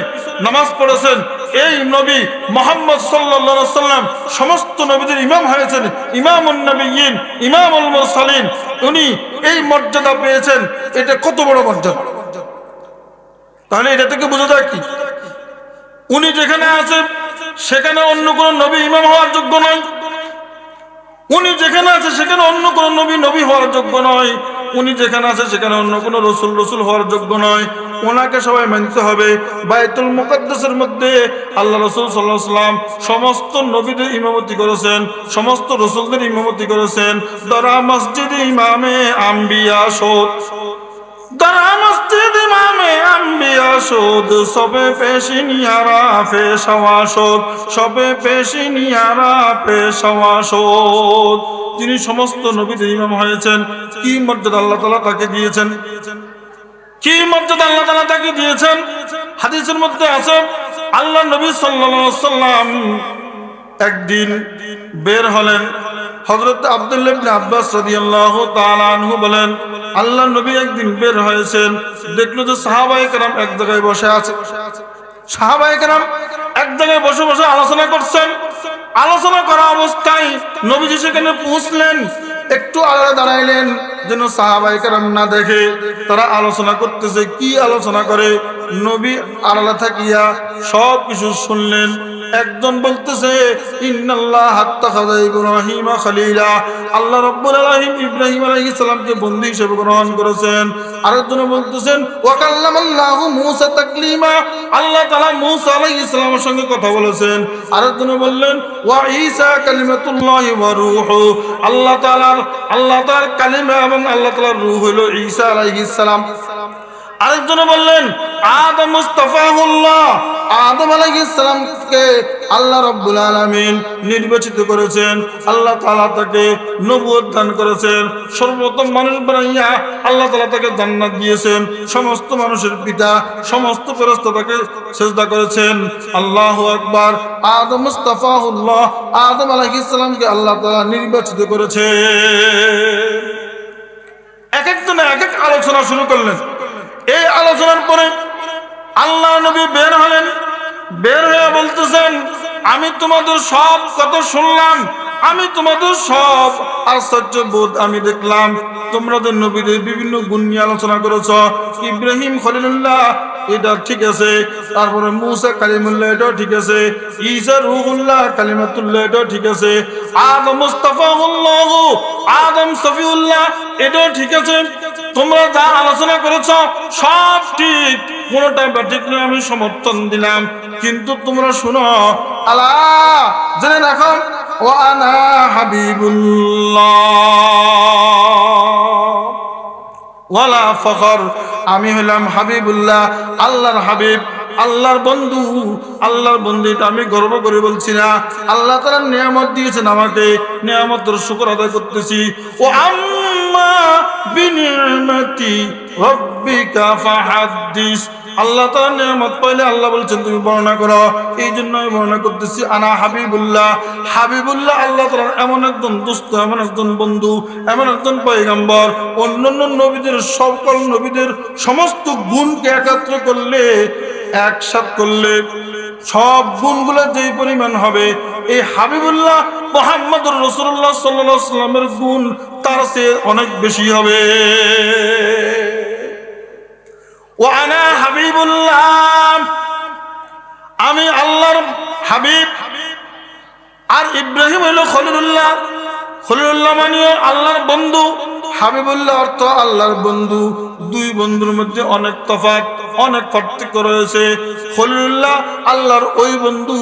নামাজ পড়েছেন। এই নবী মুহাম্মদ সাল্লাল্লাহু আলাইহি ওয়াসাল্লাম সমস্ত নবীদের ইমাম হয়েছেন, ইমামুন নবিয়্যিন, ইমামুল মুরসালিন। উনি এই মর্যাদা পেয়েছেন। এটা কত বড় মর্যাদা! তাহলে এটা থেকে বোঝা যায় কি, উনি যেখানে আছেন সেখানে অন্য কোন নবী ইমাম হওয়ার যোগ্য নয়। উনি যেখানে আছে সেখানে অন্য কোন নবী হওয়ার যোগ্য নয়। উনি যেখানে আছে সেখানে অন্য কোন রসুল হওয়ার যোগ্য নয়। ওনাকে সবাই মানতে হবে। বাইতুল মুকাদ্দাসের মধ্যে আল্লাহ রাসূল সাল্লাল্লাহু আলাইহি ওয়াসাল্লাম সমস্ত নবীদের ইমামতি করেছেন, সমস্ত রসুলদের ইমামতি করেছেন। দরা মসজিদ ইমামে আম্বিয়া শোদ, দরা মসজিদ ইমামে আম্বিয়া শোদ, সবে পেশিনিয়ারা পেশওয়া শোদ, সবে পেশিনিয়ারা পেশওয়া শোদ। তিনি সমস্ত নবীদের ইমাম হয়েছেন। কি মর্যাদা আল্লাহ তাআলা তাকে দিয়েছেন, কি মর্যাদা আল্লাহ তাআলা তাকে দিয়েছেন। হাদিসের মধ্যে আছে আল্লাহ নবী সাল্লাল্লাহু আলাইহি ওয়াসাল্লাম একদিন বের হলেন। হযরত আব্দুল্লাহ ইবনে আব্বাস রাদিয়াল্লাহু তাআলা আনহু বলেন, আল্লাহ নবী একদিন বের হয়েছেন, দেখলো যে সাহাবায়ে কেরাম এক জায়গায় বসে আছে। সাহাবায়ে কেরাম এক জায়গায় বসে বসে আলোচনা করছেন। আলোচনা করা অবস্থায় নবীজি সেখানে পৌঁছলেন, একটু আলাদা দাঁড়াইলেন যেন সাহাবায়ে কেরাম না দেখে। তারা আলোচনা করতেছে। কি আলোচনা করে? নবী আলাদা থাকিয়া সব কিছু শুনলেন। একজন বলতেছে ইন্নাল্লাহ আত্তাখাযা ইব্রাহিমা খলিলা, আল্লাহ রাব্বুল আলামিন ইব্রাহিম আলাইহিস সালামকে বন্ধু হিসেবে গ্রহণ করেছেন। আরেকজন বলতেছেন ওয়া কাল্লামাল্লাহু মূসা তাকলিমা, আল্লাহ তাআলা মূসা আলাইহিস সালামের সঙ্গে কথা বলেছেন। আরেকজন বললেন ওয়া ঈসা কালিমাতুল্লাহি ওয়া রূহু, আল্লাহ তাআলার কালিমা এবং আল্লাহ তাআলার রূহ হলো ঈসা আলাইহিস সালাম। আরেকজন বললেন আদম মুস্তাফাহুল্লাহ, আদম আলাইহিস সালামকে আল্লাহ রাব্বুল আলামিন নির্বাচিত করেছেন। আল্লাহ তাআলা তাকে নবুয়ত দান করেছেন। সর্বপ্রথম মানুষ বানাইয়া আল্লাহ তাআলা তাকে জান্নাত দিয়েছেন। সমস্ত মানুষের পিতা, সমস্ত ফেরেশতা তাকে সিজদা করেছেন। আল্লাহু আকবার। আদম মুস্তাফাহুল্লাহ, আদম আলাইহিস সালামকে আল্লাহ তাআলা নির্বাচিত করেছেন। এক একজন এক এক আলোচনা শুরু করলেন। এই আলোচনার পরে আল্লাহ নবী বের হলেন। বের হয়ে বলতেছেন আমি তোমাদের সব কথা শুনলাম, আমি তোমাদের সব আশ্চর্য বোধ আমি দেখলাম। তোমরা যে নবীদের বিভিন্ন গুণ নিয়ে আলোচনা করেছ, ইব্রাহিম খলিলুল্লাহ এটা ঠিক আছে, তারপরে মূসা কালিমুল্লাহ এটাও ঠিক আছে, ঈসা রূহুল্লাহ কালিমাতুল্লাহ এটাও ঠিক আছে, আদম মুস্তাফাহুল্লাহ, আদম সফিউল্লাহ এটাও ঠিক আছে। তোমরা যা আলোচনা করেছ সব ঠিক, কোনটা ঠিক নয়, আমি সমর্থন দিলাম। কিন্তু তোমরা শুনো, আলা জেনে রাখো ওয়া আনা হাবিবুল্লাহ ওয়ালা ফখর, আমি হলাম হাবিবুল্লাহ, আল্লাহর হাবিব, আল্লাহর বন্ধু। আল্লাহর বন্ধুটা আমি গর্ব করে বলছি না। আল্লাহ তাআলা নিয়ামত দিয়েছেন আমাকে, নিয়ামতের শুকর আদায় করতেছি। ও আম্মা বিনিআমাতি রাব্বিকা ফাহাদ্দিস, আল্লাহ তাআলার নিয়ামত পাইলে আল্লাহ বলছেন তুমি বর্ণনা করো। এই জন্য আমি বর্ণনা করতেছি, আনা হাবিবুল্লাহ। হাবিবুল্লাহ আল্লাহ তাআলার এমন একজন দোস্ত, এমন একজন বন্ধু, এমন একজন পয়গম্বর। অন্যান্য নবীদের, সকল নবীদের সমস্ত গুণকে একত্র করলে, একসাথ করলে সব গুণগুলো যেই পরিমাণ হবে, এই হাবিবুল্লাহ মুহাম্মদুর রাসূলুল্লাহ সাল্লাল্লাহু আলাইহি ওয়াসাল্লামের গুণ তার চেয়ে অনেক বেশি হবে। ওয়া আনা হাবিবুল্লাহ, আমি আল্লাহর হাবিব। আর ইব্রাহিম হলো খলিলুল্লাহ। খলিলুল্লাহ মানে আল্লাহর বন্ধু, হাবিবুল্লাহ অর্থ আল্লাহর বন্ধু। দুই বন্ধুর মধ্যে অনেক তফাৎ, অনেক পার্থক্য রয়েছে। খলিলুল্লাহ আল্লাহর ওই বন্ধু,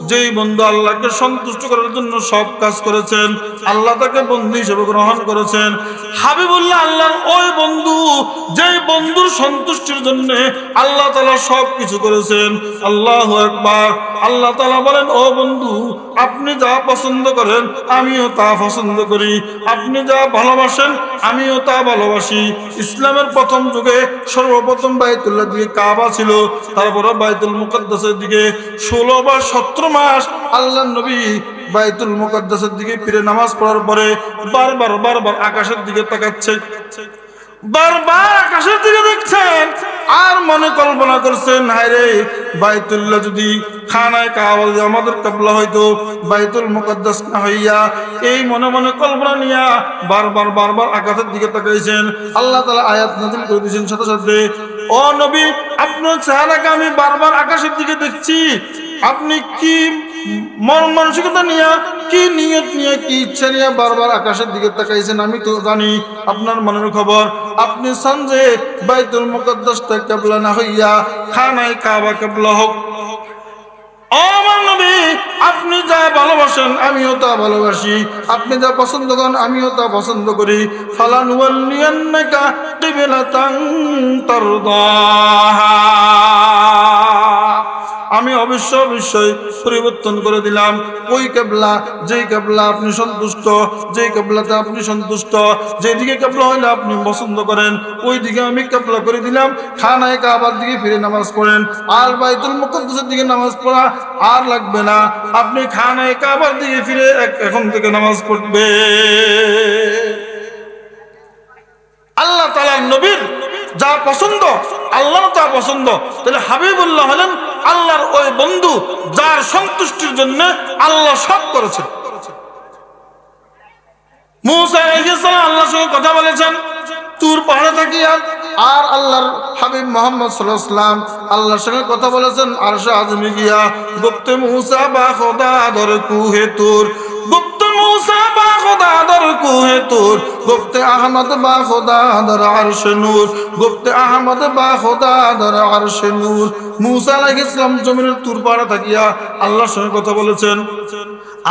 যেই বন্ধু আল্লাহকে সন্তুষ্ট করার জন্য সব কাজ করেছেন, আল্লাহ তাকে বন্ধু হিসেবে গ্রহণ করেছেন। হাবিবুল্লাহ আল্লাহর ওই বন্ধু, যেই বন্ধুর সন্তুষ্টির জন্য আল্লাহ তাআলা সব কিছু করেছেন। আল্লাহু আকবার। আল্লাহ তাআলা বলেন, ও বন্ধু, আপনি যা পছন্দ করেন আমিও তা পছন্দ করি, আপনি যা ভালোবাসেন আমিও তা ভালোবাসি। ইসলামের প্রথম যুগে সর্বপ্রথম বাইতুল্লাহ দিকে কাবা ছিল, তারপরে বাইতুল মুকাদ্দাসের দিকে 16 বা 17 মাস আল্লাহর নবী বাইতুল মুকাদ্দাসের দিকে ফিরে নামাজ পড়ার পরে বারবার আকাশের দিকে তাকাচ্ছে, বারবার আকাশের দিকে দেখছেন, আর মনে কল্পনা করছেন, হায় রে, বাইতুল্লাহ যদি খানায় কাবা আমাদের কিবলা হয়তো, বাইতুল মুকাদ্দাস না হইয়া, এই মনে মনে কল্পনা নিয়া বারবার আকাশের দিকে তাকাইছেন। আল্লাহ তাআলা আয়াত নাযিল করে দিয়েছেন সাথে সাথে, ও নবী, আপনার চেহারাকে আমি বারবার আকাশের দিকে দেখছি, আপনি কি মন মানসিকতা নিয়ে, কি নিয়ত নিয়ে, কি ইচ্ছা নিয়ে বারবার আকাশের দিকে তাকাইছেন আমি তো জানি আপনার মনের খবর। আপনি চান যে বাইতুল মুকাদ্দাসটা কিবলা না হইয়া খানায় কাবা কিবলা হোক। ও আমার নবী, আপনি যা ভালোবাসেন আমিও তা ভালোবাসি, আপনি যা পছন্দ করেন আমিও তা পছন্দ করি। ফালানুওয়াল্লিয়ান্নাকা কিবলাতান তারদাহা, আমি অবশ্যই পরিবর্তন করে দিলাম ওই কিবলা, যেই কিবলা আপনি সন্তুষ্ট, যেই কিবলাতে আপনি সন্তুষ্ট, যেদিকে কিবলা হইলে আপনি পছন্দ করেন ওই দিকে আমি কিবলা করে দিলাম। খানায় কাবার দিকে ফিরে নামাজ পড়েন, আর বাইতুল মুকাদ্দাসের দিকে নামাজ পড়া আর লাগবে না, আপনি খানায় কাবার দিকে ফিরে এখন থেকে নামাজ পড়বে। আল্লাহ তাআলার নবীর যা পছন্দ আল্লাহর তা পছন্দ। তাহলে হাবিবুল্লাহ হলেন আল্লাহর ওই বন্ধু, যার সন্তুষ্টির জন্য আল্লাহ সব করেছেন। মুসা আলাইহিস সালাম আল্লাহর সঙ্গে কথা বলেছেন তুর পাহাড়ে থাকিয়া, আর আল্লাহর হাবিব মুহাম্মদ সাল্লাল্লাহু আলাইহি ওয়াসাল্লাম আল্লাহর সঙ্গে কথা বলেছেন আরশে আযমে গিয়া। গুপ্তে মুসা বা খোদা দর কুহে তুর, গুপ্তে মুসা বা খোদা দর কুহে তুর, গুপ্তে আহমদ বা খোদা দর আরশে নূর, গুপ্তে আহমদ বা খোদা দর আরশে নূর। মুসা আলাইহিস সালাম জমিনের তুর পাহাড়ে থাকিয়া আল্লাহর সঙ্গে কথা বলেছেন।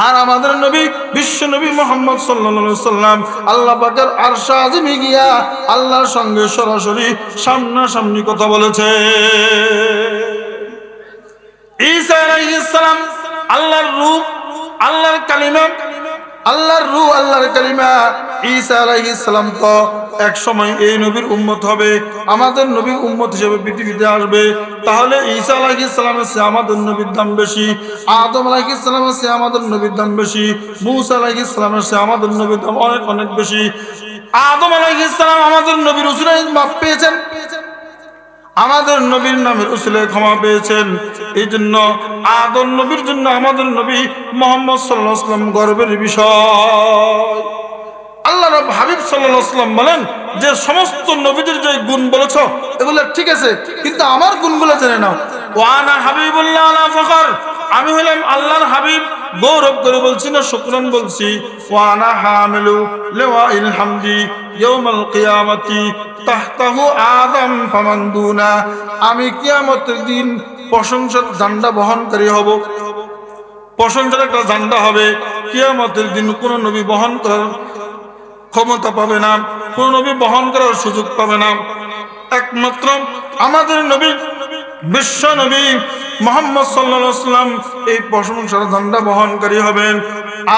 আর আমাদের নবী, বিশ্ব নবী মুহাম্মদ সাল্লাল্লাহু আলাইহি ওয়াসাল্লাম আল্লাহ পাকের আরশে আযমে গিয়া আল্লাহর সঙ্গে সরাসরি সামনাসামনি কথা বলেছে। ঈসা আলাইহিস সালাম আল্লাহর রূহ, আল্লাহর কালিমা, আল্লাহর রূহ, আল্লাহর কালিমা। ঈসা আলাইহিস সালাম তো এক সময় এই নবীর উম্মত হবে, আমাদের নবীর উম্মত হিসেবে পৃথিবীতে আসবে। তাহলে ঈসা আলাইহিস সালামের চেয়ে আমাদের নবীর দাম বেশি, আদম আলাইহিস সালামের চেয়ে আমাদের নবীর দাম বেশি, মূসা আলাইহিস সালামের চেয়ে আমাদের নবীর দাম অনেক বেশি। আদম আলাইহিস সালাম আমাদের নবীর উসিলায় মাফ পেয়েছেন, আমাদের নবীর নামের উসিলায় ক্ষমা পেয়েছেন। এই জন্য আদম নবীর জন্য আমাদের নবী মুহাম্মদ সাল্লাল্লাহু আলাইহি ওয়াসাল্লাম গর্বের বিষয়। আল্লাহ রাব হাবিব সাল্লাল্লাহু আলাইহি ওয়াসাল্লাম বলেন যে সমস্ত নবীদের যে গুণ বলেছো এগুলো ঠিক আছে, কিন্তু আমার গুণগুলো জেনে নাও। ওয়ানা হাবিবুল্লাহ লা ফখর, আমি হলাম আল্লাহর হাবিব, গৌরব করে বলছি না শুকরান বলছি। ওয়ানা হামিলু লিওয়াইল হামদি ইয়াউমাল কিয়ামতি তাহতাহু আদম ফামান দুনা, আমি কিয়ামতের দিন প্রশংসার ঝান্ডা বহনকারী হব। প্রশংসার একটা ঝান্ডা হবে কিয়ামতের দিন, কোন নবী বহন করার ক্ষমতা পাবে না, কোন নবী বহন করার সুযোগ পাবে না। একমাত্র আমাদের নবী, বিশ্ব নবী মুহাম্মদ সাল্লাল্লাহু আলাইহি ওয়াসাল্লাম এই প্রশংসার ঝান্ডা বহনকারী হবেন।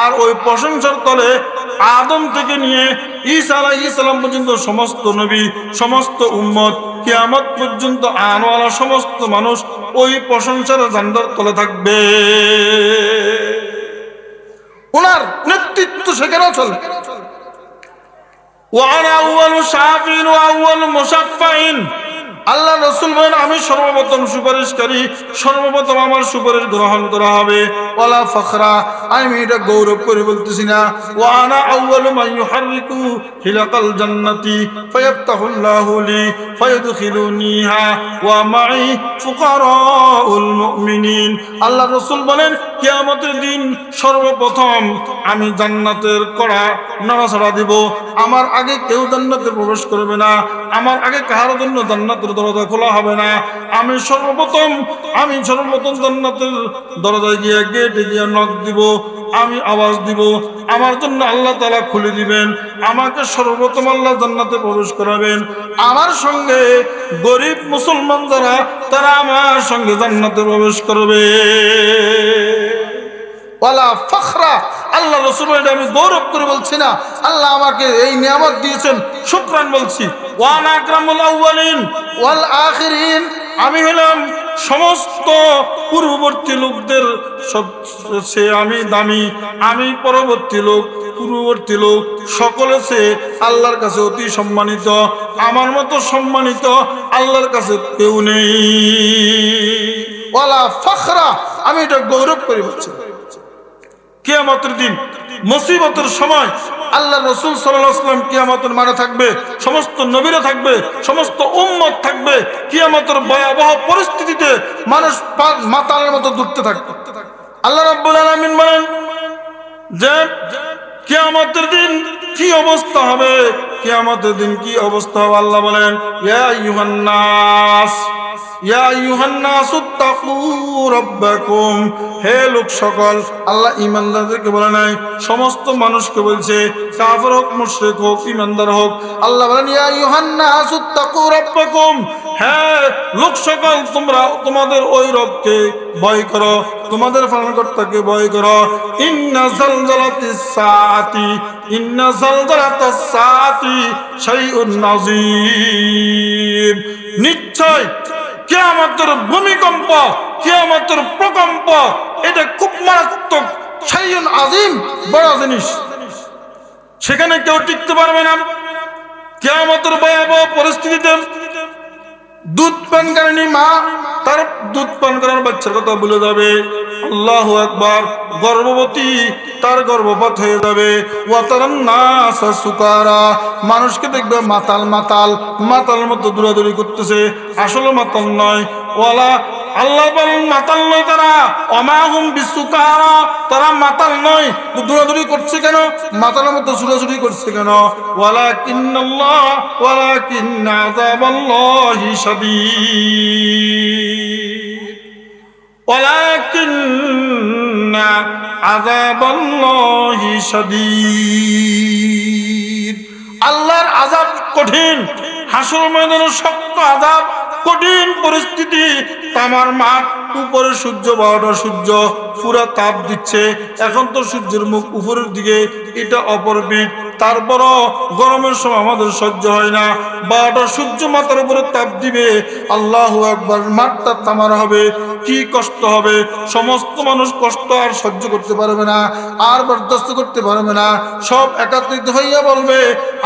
আর ওই প্রশংসার তলে আদম থেকে নিয়ে ঈসা আলাইহিস সালাম পর্যন্ত সমস্ত নবী, সমস্ত উম্মত কিয়ামত পর্যন্ত আনওয়ালা সমস্ত মানুষ ওই প্রশংসার ঝান্ডার তলে থাকবে। ওনার নেতৃত্ব সেখানেও চলবে। ওয়ানা আউয়ালু শাফিন ওয়া আউয়ালু মুশাফফাইন, আল্লাহ রাসূল বলেন আমি সর্বপ্রথম সুপারিশকারী, সর্বপ্রথম আমার সুপারিশ গ্রহণ করা হবে। ওয়ালা ফখরা, আমি এটা গৌরব করে বলতেছি না। ওয়ানা আউয়ালু মান ইউহাররিকু হিলাকাল জান্নাতি ফায়াফতাহুল্লাহু লি ফায়াদখিলুনিহা ওয়া মাই ফুকারাউল মুমিনিন। আল্লাহ রাসূল বলেন কিয়ামতের দিন সর্বপ্রথম আমি জান্নাতের কড়া নড়াচড়া দিব। আমার আগে কেউ জান্নাতে প্রবেশ করবে না, আমার আগে কারোর জন্য জান্নাতের দরজা খোলা হবে না। আমি সর্বপ্রথম জান্নাতের দরজায় গিয়ে গেটে গিয়ে নক দিব, আমি আওয়াজ দিব, আমার জন্য আল্লাহ তাআলা খুলে দিবেন। আমাকে সর্বপ্রথম আল্লাহ জান্নাতে প্রবেশ করাবেন। আমার সঙ্গে গরিব মুসলমান যারা, তারা আমার সঙ্গে জান্নাতে প্রবেশ করবে। ওয়ালা ফখরা, আল্লাহ রাসূল বলেন আমি গৌরব করে বলছি না, আল্লাহ আমাকে এই নিয়ামত দিয়েছেন, শুকরান বলছি। ওয়ানা আকরামুল আউয়ালিন ওয়াল আখিরিন, আমি হলাম সমস্ত পূর্ববর্তী লোকদের সবচেয়ে আমি দামি, আমি পরবর্তী লোক, পূর্ববর্তী লোক সকলে সে আল্লাহর কাছে অতি সম্মানিত। আমার মতো সম্মানিত আল্লাহর কাছে কেউ নেই। ওয়ালা ফখরা, আমি এটা গৌরব করে বলছি। কিয়ামতের দিন মুসিবতের সময় আল্লাহ রাসূল সাল্লাল্লাহু আলাইহি ওয়াসাল্লাম কিয়ামতের মাঠে থাকবে, সমস্ত নবীরা থাকবে, সমস্ত উম্মত থাকবে। কিয়ামতের ভয়াবহ পরিস্থিতিতে মানুষ মাতালের মতো দুঃখতে থাকবে। আল্লাহ রাব্বুল আলামিন বলেন যে কিয়ামতের দিন কি অবস্থা হবে, কিয়ামতের দিন কি অবস্থা হবে। আল্লাহ বলেন ইয়া আইয়ুহান নাস, ইয়া আইয়ুহান নাস ইত্তাকু রাব্বাকুম, হে লোক সকল। আল্লাহ ঈমানদারদেরকে বলে নাই, সমস্ত মানুষকে বলছে, কাফের হোক, মুশরিক হোক, ঈমানদার হোক। আল্লাহ বলেন ইয়া আইয়ুহান নাস ইত্তাকু রাব্বাকুম, হে লোক সকল তোমরা তোমাদের ওই রবকে ভয় করো, তোমাদের পালনকর্তাকে ভয় করো। ইন্না জালজালাতিস সাআতি, ইন্না জালজালাতাস সাআতি শাইউন আযীম, নিশ্চয় কিয়ামতের ভূমিকম্প, কিয়ামতের প্রকম্প, এটা খুব মারাত্মক, শাইউন আযীম, বড় জিনিস। সেখানে কেউ টিকতে পারবে না। কিয়ামতের ভয়াবহ পরিস্থিতিতে দুধ পানকারিনী মা তার দুধ পান করার বাচ্চার কথা ভুলে যাবে। আল্লাহু আকবার, গর্ভবতী তার গর্ভপাত হয়ে যাবে। ওয়াতারান নাস সুকারা, মানুষকে দেখবে মাতাল মাতাল মাতাল মতো দৌড়াদৌড়ি করতেছে, আসলে মাতাল নয়। ওয়ালা, আল্লাহ বলেন মাতাল নয় তারা, অমাহুম বিসুকারা, তারা মাতাল নয়। তো দৌড়াদৌড়ি করছে কেন, মাতালের মতো ছুটাছুটি করছে কেন? ওয়ালাকিন্নাল্লাহ ওয়ালাকিন্না আযাবাল্লাহি শাদীদ, ওয়ালাকিন্না আযাবাল্লাহি শাদীদ। আল্লাহর আযাব কঠিন, হাসর ময়দানের শক্ত আযাব, কঠিন পরিস্থিতি। তামার মাঠ, উপরে সূর্য, 12টা সূর্য পুরা তাপ দিচ্ছে। এখন তো সূর্যের মুখ উপরের দিকে, এটা অপরপিঠ। তারপরও গরমের সময় আমাদের সহ্য হয় না, 12টা সূর্য মাথার উপরে তাপ দিবে। আল্লাহু আকবার, মাঠটা তামার হবে, কি কষ্ট হবে। সমস্ত মানুষ কষ্ট আর সহ্য করতে পারবে না, আর বরদাস্ত করতে পারবে না। সব একত্রিত হইয়া বলবে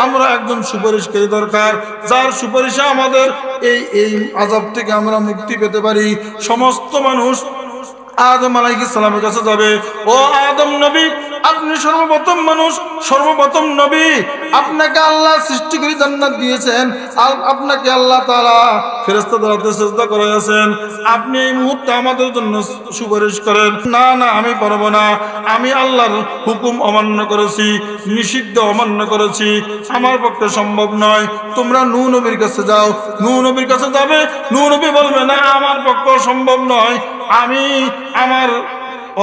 আমরা একজন সুপারিশকারী দরকার, যার সুপারিশে আমাদের এই আযাব থেকে আমরা মুক্তি পেতে পারি। সমস্ত মানুষ আদম আলাইহিস সালামের কাছে যাবে। ও আদম নবী, আপনি সর্বপ্রথম মানুষ, সর্বপ্রথম নবী, আপনাকে আল্লাহ সৃষ্টি করে জান্নাত দিয়েছেন, আর আপনাকে আল্লাহ তাআলা ফেরেশতা দ্বারা সিজদা করাইয়াছেন। আপনি এই মুহূর্তে আমাদের জন্য সুপারিশ করেন। না না, আমি পারবো না, আমি আল্লাহর হুকুম অমান্য করেছি, নিষিদ্ধ অমান্য করেছি, আমার পক্ষে সম্ভব নয়। তোমরা নূহ নবীর কাছে যাও। নূহ নবীর কাছে যাবে, নূহ নবী বলবে না আমার পক্ষে সম্ভব নয়, আমি আমার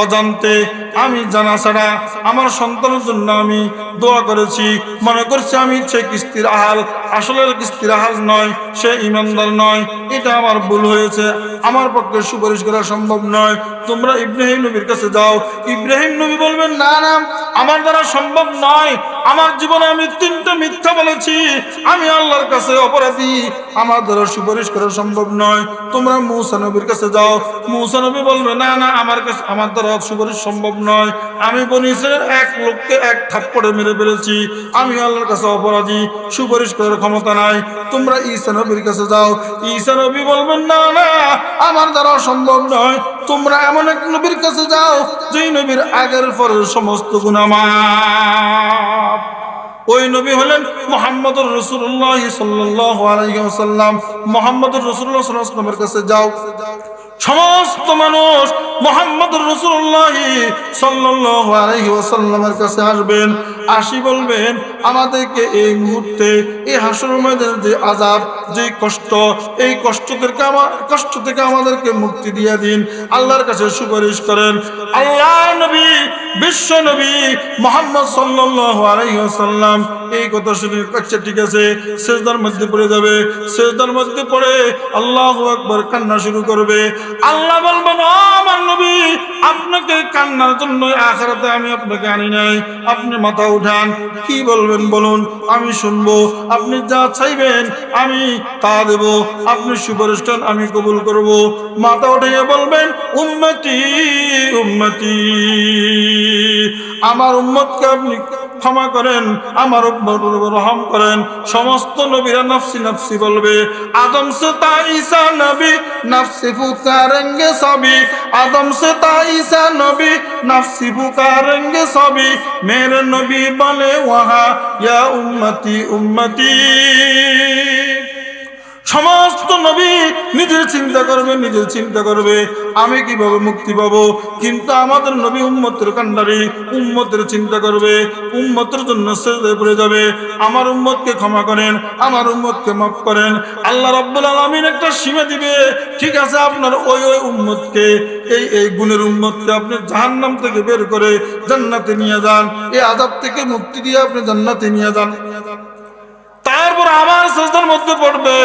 অজান্তে, আমি জানা ছাড়া আমার সন্তানের জন্য আমি দোয়া করেছি, মনে করছি আমি সে কিস্তির আহাল, আসলে কিস্তির আহাল নয়, সে ইমানদার নয়। এটা আমার ভুল হয়েছে, আমার পক্ষে সুপারিশ করা সম্ভব নয়, তোমরা ইব্রাহিম নবীর কাছে যাও। ইব্রাহিম নবী বলবেন, না না, আমার দ্বারা সম্ভব নয়, আমার জীবনে আমি 3টা মিথ্যা বলেছি, আমি আল্লাহর কাছে অপরাধী, আমার দ্বারা সুপারিশ করা সম্ভব নয়, তোমরা মূসা নবীর কাছে যাও। মূসা নবী বলবে, না না, আমার দ্বারা সুপারিশ সম্ভব নয়, আমি বনী ইসরাইলের এক লোককে এক থাপ্পড়ে মেরে ফেলেছি, আমি আল্লাহর কাছে অপরাধী, সুপারিশ করার ক্ষমতা নাই, তোমরা ঈসা নবীর কাছে যাও। ঈসা নবী বলবেন, না না, আমার দ্বারা সম্ভব নয়, তোমরা এমন এক নবীর কাছে যাও যেই নবীর আগের পরের সমস্ত গুনাহ মাফ। ওই নবী হলেন মুহাম্মদুর রাসূলুল্লাহ সাল্লাল্লাহু আলাইহি ওয়াসাল্লাম। মুহাম্মদুর রাসূলুল্লাহ সাল্লাল্লাহু আলাইহি ওয়াসাল্লামের কাছে যাও। সমস্ত মানুষ মুহাম্মদুর রাসূলুল্লাহ সাল্লাল্লাহু আলাইহি ওয়াসাল্লামের কাছে আসবেন, আসি বলবেন, আমাদেরকে এই মুহূর্তে এই হাসরের ময়দানের যে আযাব, যে কষ্ট, এই কষ্ট থেকে আমাদেরকে মুক্তি দিয়ে দিন, আল্লাহর কাছে সুপারিশ করেন। আল্লাহর নবী, বিশ্ব নবী মুহাম্মদ সাল্লাল্লাহু আলাইহি ওয়াসাল্লাম এই কথা শুনে, আচ্ছা ঠিক আছে, সিজদার মধ্যে পড়ে যাবে। সিজদার মধ্যে পড়ে আল্লাহু আকবার কান্না শুরু করবে। আল্লাহ বলবেন, ও আমার নবী, আপনাকে কান্নার জন্য আখিরাতে আমি আপনাকে আনি নাই, আপনি মাথা উঠান, কি বলবেন বলুন, আমি শুনবো, আপনি যা চাইবেন আমি তা দেব, আপনি সুপারিশ করেন, আমি কবুল করব। মাথা উঠাইয়া বলবেন, উম্মতি উম্মতি, আমার উম্মতকে আপনি ক্ষমা করেন, আমার উম্মতের উপর রহম করেন। সমস্ত নবীরা নফসি নফসি বলবে। আদম সে তা ঈসা নবী নফসি পুকারেঙ্গে সবই, আদম সে তা ঈসা নবী নফসি পুকারেঙ্গে সবই, মেরে নবী বলে ওয়াহা ইয়া উম্মতি উম্মতি। সমস্ত নবী নিজের চিন্তা করবে আমি কিভাবে মুক্তি পাবো, কিন্তু আমাদের নবী উম্মতের কান্ডারি, উম্মতের চিন্তা করবে, উম্মতের জন্য সিজদায় পড়ে যাবে, আমার উম্মতকে ক্ষমা করেন, আমার উম্মতকে মাফ করেন। আল্লাহ রাব্বুল আলামিন একটা সীমা দিবে, ঠিক আছে, আপনার ওই উম্মতকে, এই গুণের উম্মতকে আপনি জাহান্নাম থেকে বের করে জান্নাতে নিয়ে যান, এই আযাব থেকে মুক্তি দিয়ে আপনি জান্নাতে নিয়ে যান। তারপর আবার সিজদার মধ্যে পড়বে,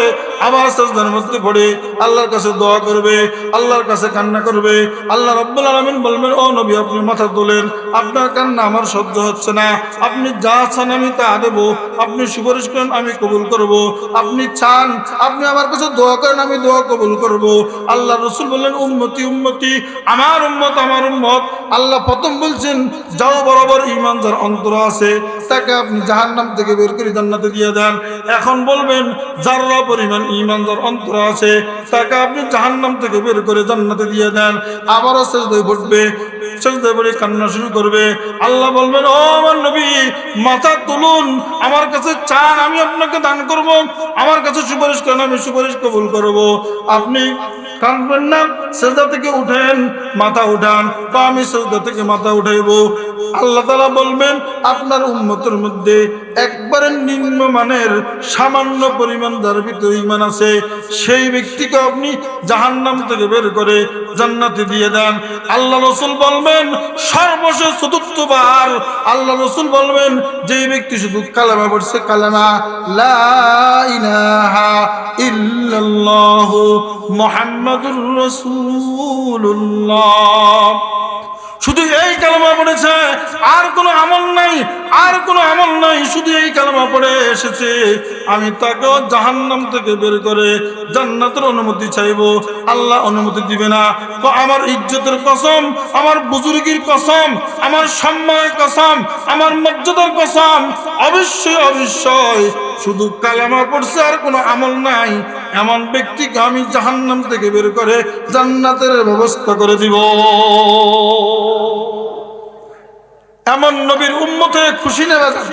আবার সিজদার মধ্যে পড়ে আল্লাহর কাছে দোয়া করবে, আল্লাহর কাছে কান্না করবে। আল্লাহ রাব্বুল আলামিন বলবেন, ও নবী, আপনি মাথা তোলেন, আপনার কান্না আমার সহ্য হচ্ছে না, আপনি যা চান আমি তা দেব, আপনি সুপারিশ করেন, আমি কবুল করব, আপনি চান, আপনি আমার কাছে দোয়া করেন, আমি দোয়া কবুল করব। আল্লাহ রাসূল বললেন, উম্মতি উম্মতি, আমার উম্মত আমার উম্মত। আল্লাহ প্রথম বলছেন, যাও বরাবর ঈমান যার অন্তর আছে তাকে আপনি জাহান্নাম থেকে বের করে জান্নাতে দিয়ে দেন। এখন বলবেন, যারা পরিমাণ ঈমান যার অন্তর আছে তাকে আপনি জাহান্নাম থেকে বের করে জান্নাতে দিয়ে দেন। আবারও সিজদায় পড়বে, সিজদায় পড়ে কান্না শুরু করবে। আল্লাহ বলবেন, ও আমার নবী, মাথা তুলুন, আমার কাছে চান, আমি আপনাকে দান করব, আমার কাছে সুপারিশ করেন, আমি সুপারিশ কবুল করব। আপনি কাঁদবেন না, সিজদা থেকে উঠেন, মাথা উঠান, বা আমি সিজদা থেকে মাথা উঠাইব। আল্লাহ তাআলা বলবেন, আপনার উম্মতের মধ্যে একবারে নিম্নমানের সামান্য পরিমাণ যার ভিতরে ঈমান আছে, সেই ব্যক্তিকে আপনি জাহান্নাম থেকে বের করে জান্নাতে দিয়ে দেন। আল্লাহ রাসূল বলবেন, সর্বশেষ চতুর্থবার আল্লাহ রাসূল বলবেন, যে ব্যক্তি শুধু কালেমা পড়ছে, কালেমা লা ইলাহা ইল্লাল্লাহু মুহাম্মাদুর রাসূলুল্লাহ, শুধু এই কালেমা পড়েছে, আর কোনো আমল নাই, আর কোনো আমল নাই, শুধু এই কালেমা পড়ে এসেছে, আমি তাকেও জাহান্নাম থেকে বের করে জান্নাতের অনুমতি চাইবো। আল্লাহ অনুমতি দিবে না। তো আমার ইজ্জতের কসম, আমার বুজুর্গির কসম, আমার সম্মানের কসম, আমার মর্যাদার কসম, অবশ্যই অবশ্যই শুধু কালেমা পড়ছে আর কোনো আমল নাই, এমন ব্যক্তিকে আমি জাহান্নাম থেকে বের করে জান্নাতের ব্যবস্থা করে দিব। এমন নবীর উম্মতে খুশি না বেজার?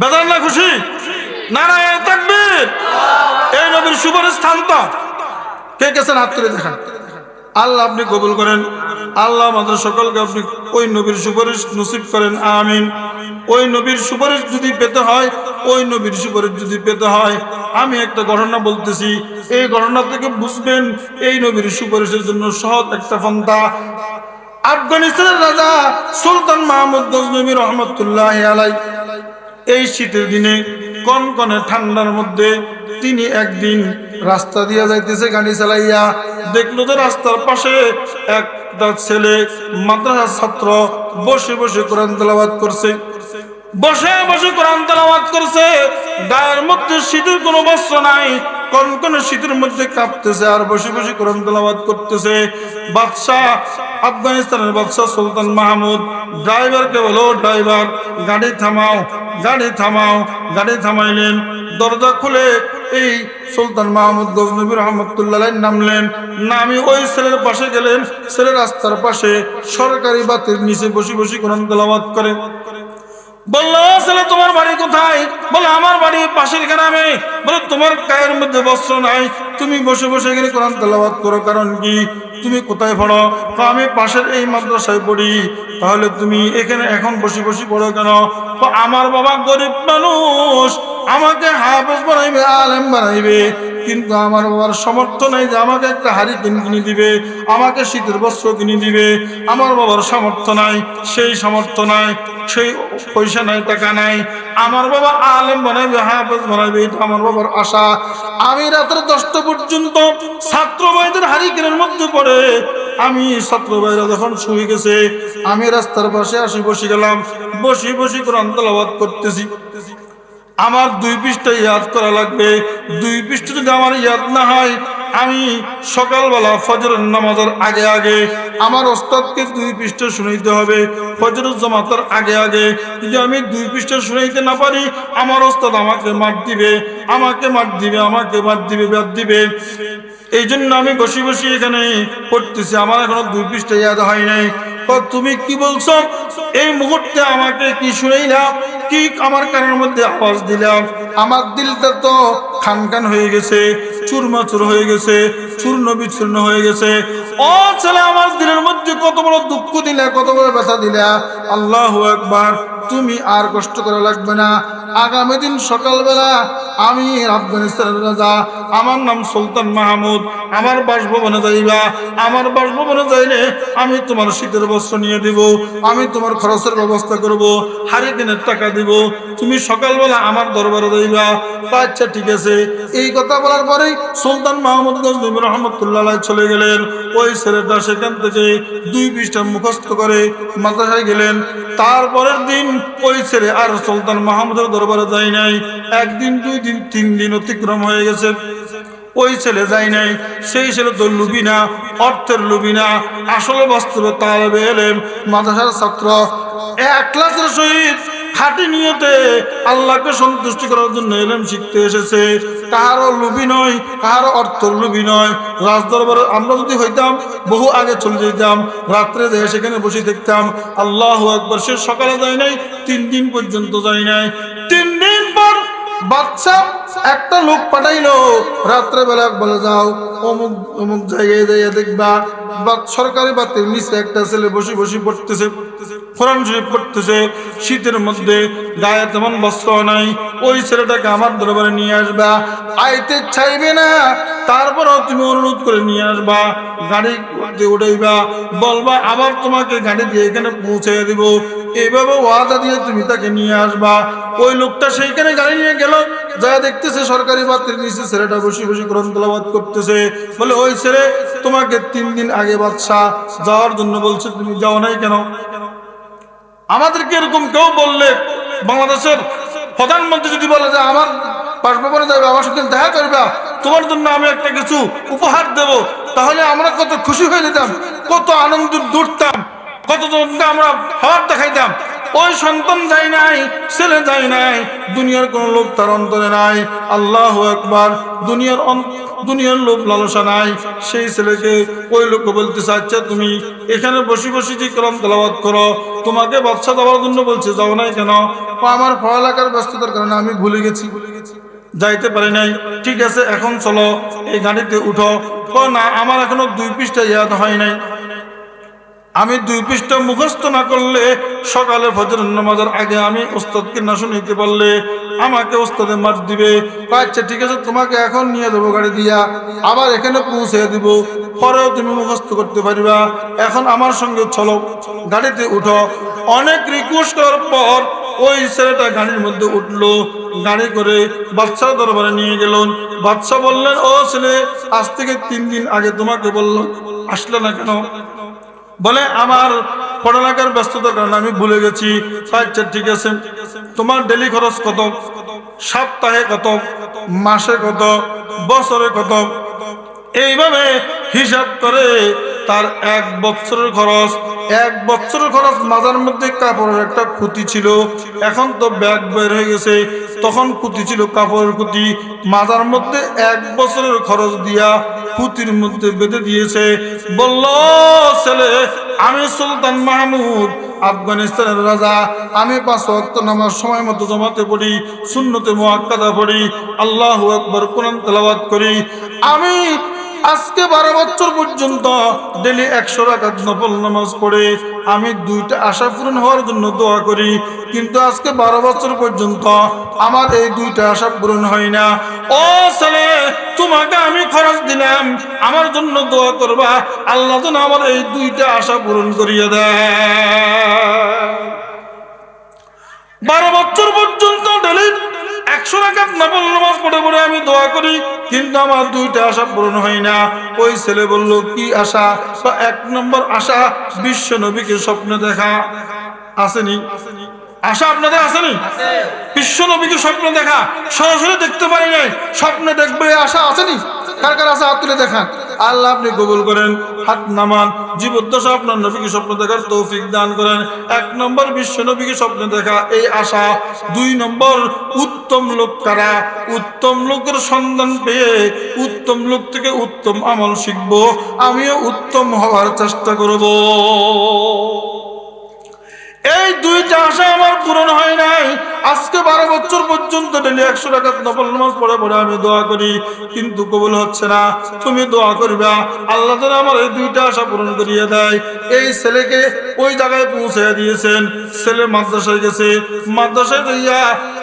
বেজার না খুশি? নারায়ে তাকবীর। এই নবীর সুপারিশ থামতা কে গেছেন হাত তুলে দেখান। আল্লাহ আপনি কবুল করেন, আল্লাহ আমাদের সকলকে আপনি ওই নবীর সুপারিশ নসিব করেন, আমিন। ওই নবীর সুপারিশ যদি পেতে হয়, ওই নবীর সুপারিশ যদি পেতে হয়, আমি একটা ঘটনা বলতেছি, এই ঘটনা থেকে বুঝবেন এই নবীর সুপারিশের জন্য সহজ একটা পন্থা। আফগানিস্তানের রাজা সুলতান মাহমুদ গজনবী রহমতুল্লাহ আলাইহি এই শীতের দিনে কনকনে ঠান্ডার মধ্যে তিনি একদিন রাস্তা দিয়ে যাইতেছে গাড়ি চালাইয়া, দেখলো যে রাস্তার পাশে একটা ছেলে মাদ্রাসার ছাত্র বসে বসে কোরআন তেলাওয়াত করছে, বসে বসে কোরআন তেলাওয়াত করছে। গায়ের মধ্যে শীতের কোনো বস্ত্র নাই, কনকনে শীতের মধ্যে কাঁপতেছে আর বসে বসে কোরআন তেলাওয়াত করতেছে। বাদশাহ, আফগানিস্তানের বাদশাহ সুলতান মাহমুদ ড্রাইভারকে বলো, ড্রাইভার গাড়ি থামাও, গাড়ি থামাও। গাড়ি থামাইলেন, দরজা খুলে এই সুলতান মাহমুদ গজনবী রহমতুল্লাহ নামলেন। নামি ওই ছেলের পাশে গেলেন। ছেলে রাস্তার পাশে সরকারি বাতির নিচে বসে বসে কোরআন তেলাওয়াত করে। বললো, ছেলে তোমার বাড়ি কোথায়? বলে, আমার বাড়ি পাশের গ্রামে। বলে, তোমার গায়ের মধ্যে বস্ত্র নাই, তুমি বসে বসে এখানে কোরআন তেলাওয়াত করো, কারণ কি? তুমি কোথায় পড়ো? আমি পাশের এই মাদ্রাসায় পড়ি। তাহলে তুমি এখানে এখন বসে বসে পড়ো কেন? আমার বাবা গরিব মানুষ, আমাকে হাফেজ বানাইবে, আলেম বানাইবে, কিন্তু আমার বাবার সামর্থ্য নাই যে আমাকে একটা হাড়ি কিনে দিবে, আমাকে শীতের বস্ত্র কিনে দিবে। আমার বাবার সামর্থ্য নাই, সেই সামর্থ্য নাই, সেই পয়সা নাই, টাকা নাই। আমার বাবা আলেম বানাইবে, হাফেজ বানাইবে, এটা আমার বাবার আশা। আমি রাতের 10টা পর্যন্ত ছাত্র ভাইদের হারিকেনের মধ্যে পড়ে, আমি ছাত্র ভাইরা যখন শুয়ে গেছে, আমি রাস্তার পাশে আসি বসে গেলাম, বসে বসে কোরআন তেলাওয়াত করতেছি। আমার 2 পৃষ্ঠা ইয়াদ করা লাগবে। 2 পৃষ্ঠা যদি আমার ইয়াদ না হয়, আমি সকালবেলা ফজরের নামাজের আগে আগে আমার ওস্তাদকে 2 পৃষ্ঠা শুনাইতে হবে। ফজরের জামাতের আগে আগে যদি আমি 2 পৃষ্ঠা শুনাইতে না পারি, আমার ওস্তাদ আমাকে মার দিবে, আমাকে মার দিবে, আমাকে মার দিবে, বাদ দিবে। এই জন্য আমি বসে বসে এখানে পড়তেছি, আমার এখনো 2 পৃষ্ঠা ইয়াদ হয় নাই। তুমি কি বলছো? এই মুহূর্তে আমাকে কি শুনাইলাম, কি আমার কানের মধ্যে আওয়াজ দিলাম? আমার দিলটা তো খানখান হয়ে গেছে, চুরমাচুর হয়ে গেছে, চূর্ণ বিচূর্ণ হয়ে গেছে। ও ছেলে, আমার দিলের মধ্যে কত বড় দুঃখ দিলা, কত বড় ব্যথা দিলা। আল্লাহু আকবার। তুমি আর কষ্ট করা লাগবে না। আগামী দিন সকালবেলা আমি আফগানিস্তানের রাজা, আমার নাম সুলতান মাহমুদ, আমার বাসভবনে যাইবা। আমার বাসভবনে যাইলে আমি তোমার শীতের বস্ত্র নিয়ে দিব, আমি তোমার খরচের ব্যবস্থা করব, হারিকেনের টাকা দিব। তুমি সকালবেলা আমার দরবারে যাইবা। আচ্ছা ঠিক আছে। এই কথা বলার পরেই সুলতান মাহমুদ গজনবী রহমতুল্লাহ চলে গেলেন। ওই ছেলেটা সেখান থেকে 2 পৃষ্ঠা মুখস্থ করে মাদ্রাসায় গেলেন। তারপরের দিন ওই ছেলে আর সুলতান মাহমুদের দরবারে যায় নাই। 1 দিন, 2 দিন, 3 দিন অতিক্রম হয়ে গেছে, ওই ছেলে যায় নাই। সেই ছেলে তো লুবি না, অর্থের লুবি না, আসলে বাস্তবে তালেবে এলেম, মাদ্রাসার ছাত্র, ইখলাসের সহিত খাঁটি নিয়তে আল্লাহকে সন্তুষ্টি করার জন্য এলেম শিখতে এসেছে। কাহারও লুবি নয়, কাহারও অর্থের লুবি নয়। রাজদরবারে আমরা যদি হইতাম, বহু আগে চলে যেতাম, রাত্রে যেয়ে সেখানে বসে দেখতাম। আল্লাহু আকবার। সে সকালে যায় নাই, 3 দিন পর্যন্ত যায় নাই। 3 দিন পর বাদশা একটা লোক পাঠাইলো, রাত্রে বেলা বলে, যাও অমুক অমুক জায়গায় যাইয়া দেখবা সরকারি বাতির নিচে একটা ছেলে বসে বসে পড়তেছে, কোরআন শরীফ পড়তেছে। শীতের মধ্যে গায়ে তেমন বস্ত্র নাই। ওই ছেলেটাকে আমার দরবারে নিয়ে আসবা। আইতে চাইবে না, তারপরও তুমি অনুরোধ করে নিয়ে আসবা, গাড়ি উঠাইবা, বলবা আবার তোমাকে গাড়ি দিয়ে এখানে পৌঁছে দিব। এইভাবে ওয়াদা দিয়ে তুমি তাকে নিয়ে আসবা। ওই লোকটা সেইখানে গাড়ি নিয়ে গেল, যা দেখতেছে সরকারি বাতির নিচে ছেলেটা বসে বসে কোরআন তেলাওয়াত করতেছে। বলে, ওই ছেলে তোমাকে 3 দিন আগে বাদশাহ যাওয়ার জন্য বলছে, তুমি যাও নাই কেন? আমাদেরকে এরকম কেউ বললে, বাংলাদেশের প্রধানমন্ত্রী যদি বলে যে আমার বাসভবনে যাবে, আমার সাথে দেখা করবা, তোমার জন্য আমি একটা কিছু উপহার দেব, তাহলে আমরা কত খুশি হয়ে যেতাম, কত আনন্দ দৌড়তাম, কত আমরা হওয়ার দেখাইতাম। ওই সন্তান যায় নাই, ছেলে যায় নাই, দুনিয়ার কোন লোভ তার অন্তরে নাই। আল্লাহু আকবার। দুনিয়ার লোভ লালসা নাই। সেই ছেলেকে ওই লোক বলতেছে, আচ্ছা তুমি এখানে বসে বসে যে কোরআন তেলাওয়াত করো, তোমাকে বাদশা দেওয়ার জন্য বলছে, যাও নাই কেন? আমার পড়ালেখার ব্যস্ততার কারণে আমি ভুলে গেছি, যাইতে পারি নাই। ঠিক আছে, এখন চলো এই গাড়িতে উঠো। না, আমার এখনো 2 পৃষ্ঠা ইয়াদ হয় নাই। আমি 2 পৃষ্ঠা মুখস্থ না করলে, সকালে ফজরের নামাজের আগে আমি উস্তাদকে না শুনিতে পারলে আমাকে উস্তাদে মার দিবে। আচ্ছা ঠিক আছে, তোমাকে এখন নিয়ে দেবো গাড়ি দিয়া, আবার এখানে পৌঁছে দিব, পরেও তুমি মুখস্থ করতে পারবা। এখন আমার সঙ্গে চলো, গাড়িতে উঠো। অনেক রিকোয়েস্ট করার পর ওই ছেলেটা গাড়ির মধ্যে উঠলো, গাড়ি করে বাদশার দরবারে নিয়ে গেলেন। বাদশা বললেন, ও ছেলে, আজ থেকে 3 দিন আগে তোমাকে বললাম, আসলে না কেন? বলে, আমার পড়ালেখার ব্যস্ততার কারণে আমি ভুলে গেছি। আচ্ছা ঠিক আছে, তোমার ডেলি খরচ কত, সপ্তাহে কত, মাসে কত, বছরে কত? এইভাবে হিসাব করে তার 1 বছরের খরচ, 1 বছরের খরচ। মাজার মধ্যে কাপড়ের একটা খুঁতি ছিল, এখন তো ব্যাগ বের হয়ে গেছে, তখন খুঁতি ছিল কাপড়ের খুঁতি। মাজার মধ্যে 1 বছরের খরচ দিয়া খুঁতির মধ্যে বেঁধে দিয়েছে। বলল, ছেলে, আমি সুলতান মাহমুদ, আফগানিস্তানের রাজা, আমি 5 ওয়াক্ত নামাজ সময় মতো জমাতে পড়ি, সুন্নতে মুআক্কাদা পড়ি, আল্লাহু আকবার কোরআন তেলাওয়াত করি। আমি আজকে 12 বছর পর্যন্ত ডেলি 100 রাকাত নফল নামাজ পড়ে আমি 2টা আশা পূরণ হওয়ার জন্য দোয়া করি, কিন্তু আজকে 12 বছর পর্যন্ত আমার এই 2টা আশা পূরণ হয় না। ও ছেলে, তোমাকে আমি খরচ দিলাম, আমার জন্য দোয়া করবা, আল্লাহ যেন আমার এই 2টা আশা পূরণ করিয়ে দেয়। 12 বছর পর্যন্ত ডেলি 100 রাকাত নফল নামাজ পড়ে পড়ে আমি দোয়া করি, কিন্তু আমার 2টা আশা পূরণ হয় না। ওই ছেলে বলল, কি আশা? 1 নম্বর আশা, বিশ্ব নবীকে স্বপ্নে দেখা। আসেনি আশা আপনাদের? আসেনি? বিশ্ব নবীকে স্বপ্নে দেখা, সরাসরি দেখতে পারি নাই, স্বপ্নে দেখবে আশা আসেনি? কার কার আশা? হাত তুলে দেখান। আল্লাহ আপনি কবুল করেন, হাত নামান। জীবদ্দশা আপনার নবীকে স্বপ্ন দেখার তৌফিক দান করেন। 1 নম্বর বিশ্ব নবীকে স্বপ্নে দেখা, এই আশা। 2 নম্বর, উত্তম লোক কারা? উত্তম লোকের সন্ধান পেয়ে উত্তম লোক থেকে উত্তম আমল শিখবো, আমিও উত্তম হওয়ার চেষ্টা করব। এই 2টা আশা আমার পূরণ হয় নাই। আজকে 12 বছর পর্যন্ত ডেলি 100 রাকাত নফল নামাজ পড়ে পড়ে আমি দোয়া করি, কিন্তু কবুল হচ্ছে না। তুমি দোয়া করবা, আল্লাহ যেন আমার এই 2টা আশা পূরণ করিয়ে দেয়। এই ছেলেকে ওই জায়গায় পৌঁছে দিয়েছেন। ছেলে মাদ্রাসায় গেছে, মাদ্রাসায় যাইয়া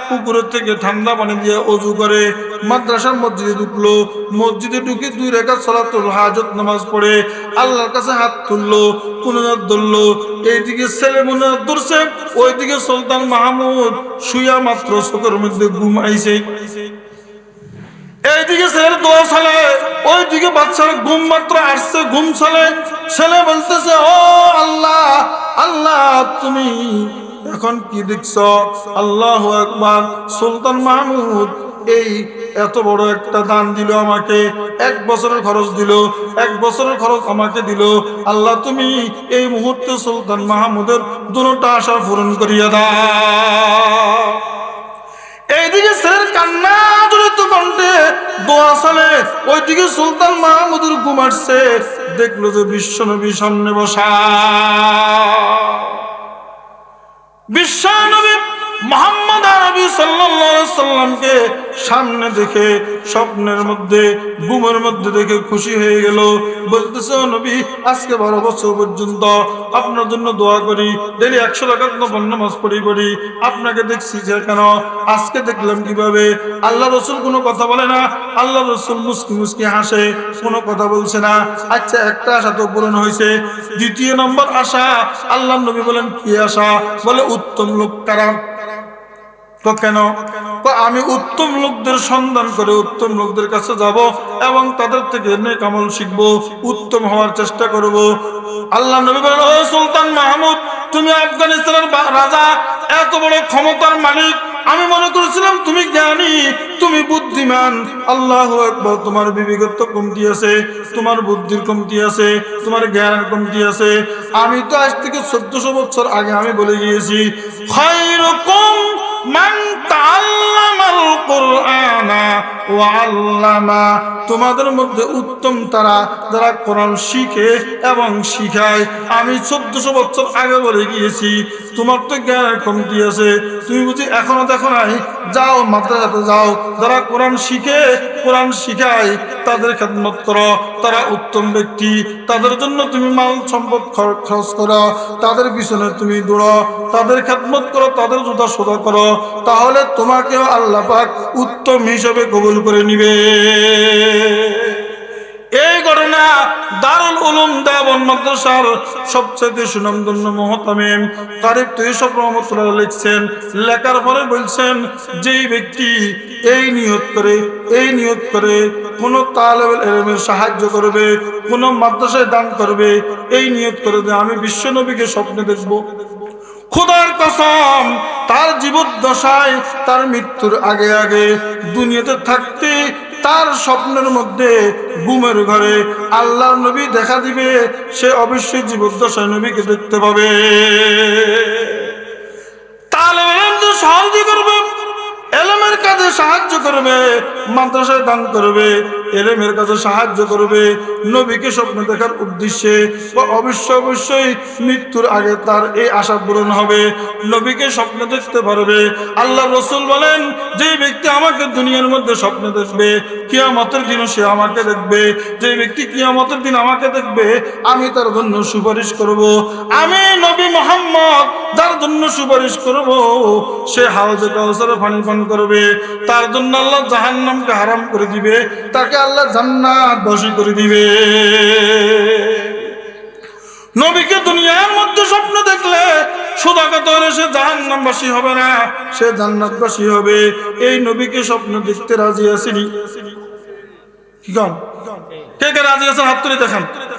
পুকুরের থেকে ঠান্ডা পানি দিয়ে ওযু করে মাদ্রাসার মসজিদে ঢুকলো। মসজিদে ঢুকে 2 রাকাত সালাতুল হাজত নামাজ পড়ে আল্লাহর কাছে হাত তুললো, মুনাজাত ধরলো। এইদিকে ছেলে মুনাজাত ধরছে, ওইদিকে সুলতান মাহমুদ শুয়া মাত্র চোখের মধ্যে ঘুম আইছে। এইদিকে ছেলের দোয়া চলে, ওইদিকে বাচ্চার ঘুম মাত্র আসছে, ঘুম চলে। ছেলে বলতেছে, ও আল্লাহ, আল্লাহ তুমি এখন কি দেখছ? আল্লাহু আকবার। সুলতান মাহমুদ এই এত বড় একটা দান দিল আমাকে, 1 বছরের খরচ দিল, 1 বছরের খরচ আমাকে দিল। আল্লাহ তুমি এই মুহূর্তে সুলতান মাহমুদের 2টা আশা পূরণ করিয়া দাও। এইদিকে ছেলের কান্না জড়িত কণ্ঠে দোয়া চলে, ওইদিকে সুলতান মাহমুদের ঘুম আসছে। দেখলো যে বিশ্বনবী সামনে বসা। বিশ্বনবী মুহাম্মদ আরবি সাল্লাল্লাহু আলাইহি সাল্লামকে সামনে দেখে স্বপ্নের মধ্যে, ঘুমের মধ্যে দেখে খুশি হয়ে গেল। বলতেছে, ও নবী, আজকে 12 বছর পর্যন্ত আপনার জন্য দোয়া করি, ডেলি 100 রাকাত নফল নামাজ পড়ি, আপনাকে দেখছি যে কেন? আজকে দেখলাম কিভাবে? আল্লাহ রাসূল কোনো কথা বলে না, আল্লাহ রাসূল মুস্কি মুস্কি হাসে, কোনো কথা বলছে না। আচ্ছা, একটা আশা তো পূরণ হয়েছে। 2 নম্বর আশা, আল্লাহ নবী বলেন, কি আশা? বলে, উত্তম লোক কারা? তো কেন? আমি উত্তম লোকদের সন্ধান করে উত্তম লোকদের কাছে যাব এবং তাদের থেকে নেক আমল শিখব, উত্তম হওয়ার চেষ্টা করব। আল্লাহ নবী বলেন, ও সুলতান মাহমুদ, তুমি আফগানিস্তানের রাজা, এত বড় ক্ষমতার মালিক, আমি মনে করেছিলাম তুমি জ্ঞানী, তুমি বুদ্ধিমান। আল্লাহু আকবার। তোমার বিবেকত্ব কমতি আছে, তোমার বুদ্ধির কমতি আছে, তোমার জ্ঞানের কমতি আছে। আমি তো আজ থেকে 1400 বছর আগে আমি বলে গিয়েছি, খায়রুকুম মান তাআল্লামাল কুরআনা ওয়া আল্লামা। তোমাদের মধ্যে উত্তম তারা যারা কোরআন শিখে এবং শিখায়। আমি 1400 বছর আগে বলে গিয়েছি, তোমার তো জ্ঞানের কমতি আছে, তুমি বুঝি এখনো দেখো নাই? যাও মাদ্রাসাতে যাও, যারা কোরআন শিখে, কোরআন শিখায়, তাদের খেদমত করো, তারা উত্তম ব্যক্তি, তাদের জন্য তুমি মাল সম্পদ খরচ করো, তাদের পিছনে তুমি দৌড়ো, তাদের খেদমত করো, তাদের জুতা সোজা করো, তাহলে তোমাকেও আল্লাহ পাক উত্তম হিসেবে কবুল করে নিবে। এই ঘটনা দারুল উলুম দেওবন্দ মাদ্রাসার সবচেয়ে সুনামধন্য মুহতামিম তারিক ইউসুফ রহমাতুল্লাহ লিখছেন। লেখার পরে বলছেন, যেই ব্যক্তি এই নিয়ত করে কোন তালেবুল ইলমের সাহায্য করবে, কোন মাদ্রাসায় দান করবে, এই নিয়ত করে যে আমি বিশ্ব নবীকে স্বপ্নে দেখব, খোদার কসম তার জীবদ্দশায়, তার মৃত্যুর আগে আগে দুনিয়াতে থাকতে তার স্বপ্নের মধ্যে ঘুমের ঘরে আল্লাহর নবী দেখা দিবে, সে অবশ্যই জীবদ্দশায় নবীকে দেখতে পাবে। তালেব ইলম সাহায্য করবে, এলেমের কাজে সাহায্য করবে, মাদ্রাসায় দান করবে, এলেমের কাজে সাহায্য করবে, নবীকে স্বপ্ন দেখার উদ্দেশ্যে অবশ্যই মৃত্যুর আগে তার এই আশা পূরণ হবে, নবীকে স্বপ্ন দেখতে পারবে। আল্লাহ রসুল বলেন, যে ব্যক্তি আমাকে দুনিয়ার মধ্যে স্বপ্ন দেখবে, কিয়ামতের দিনও সে আমাকে দেখবে। যে ব্যক্তি কিয়ামতের দিন আমাকে দেখবে, আমি তার জন্য সুপারিশ করব। আমি নবী মুহাম্মদ যার জন্য সুপারিশ করব, সে হাউজে কাউসারে পানি পান করবে। তার জন্য আল্লাহ জাহান্নামকে হারাম করে দিবে, তাকে আল্লাহ জান্নাতবাসী করে দিবে। নবীকে দুনিয়ার মধ্যে স্বপ্ন দেখলে শুধু কথা সে জাহান্নামবাসী হবে না, সে জান্নাতবাসী হবে। এই নবীকে স্বপ্ন দেখতে রাজি আছেনি? কি গান কে কে রাজি আছেন? হাত তুলে দেখান।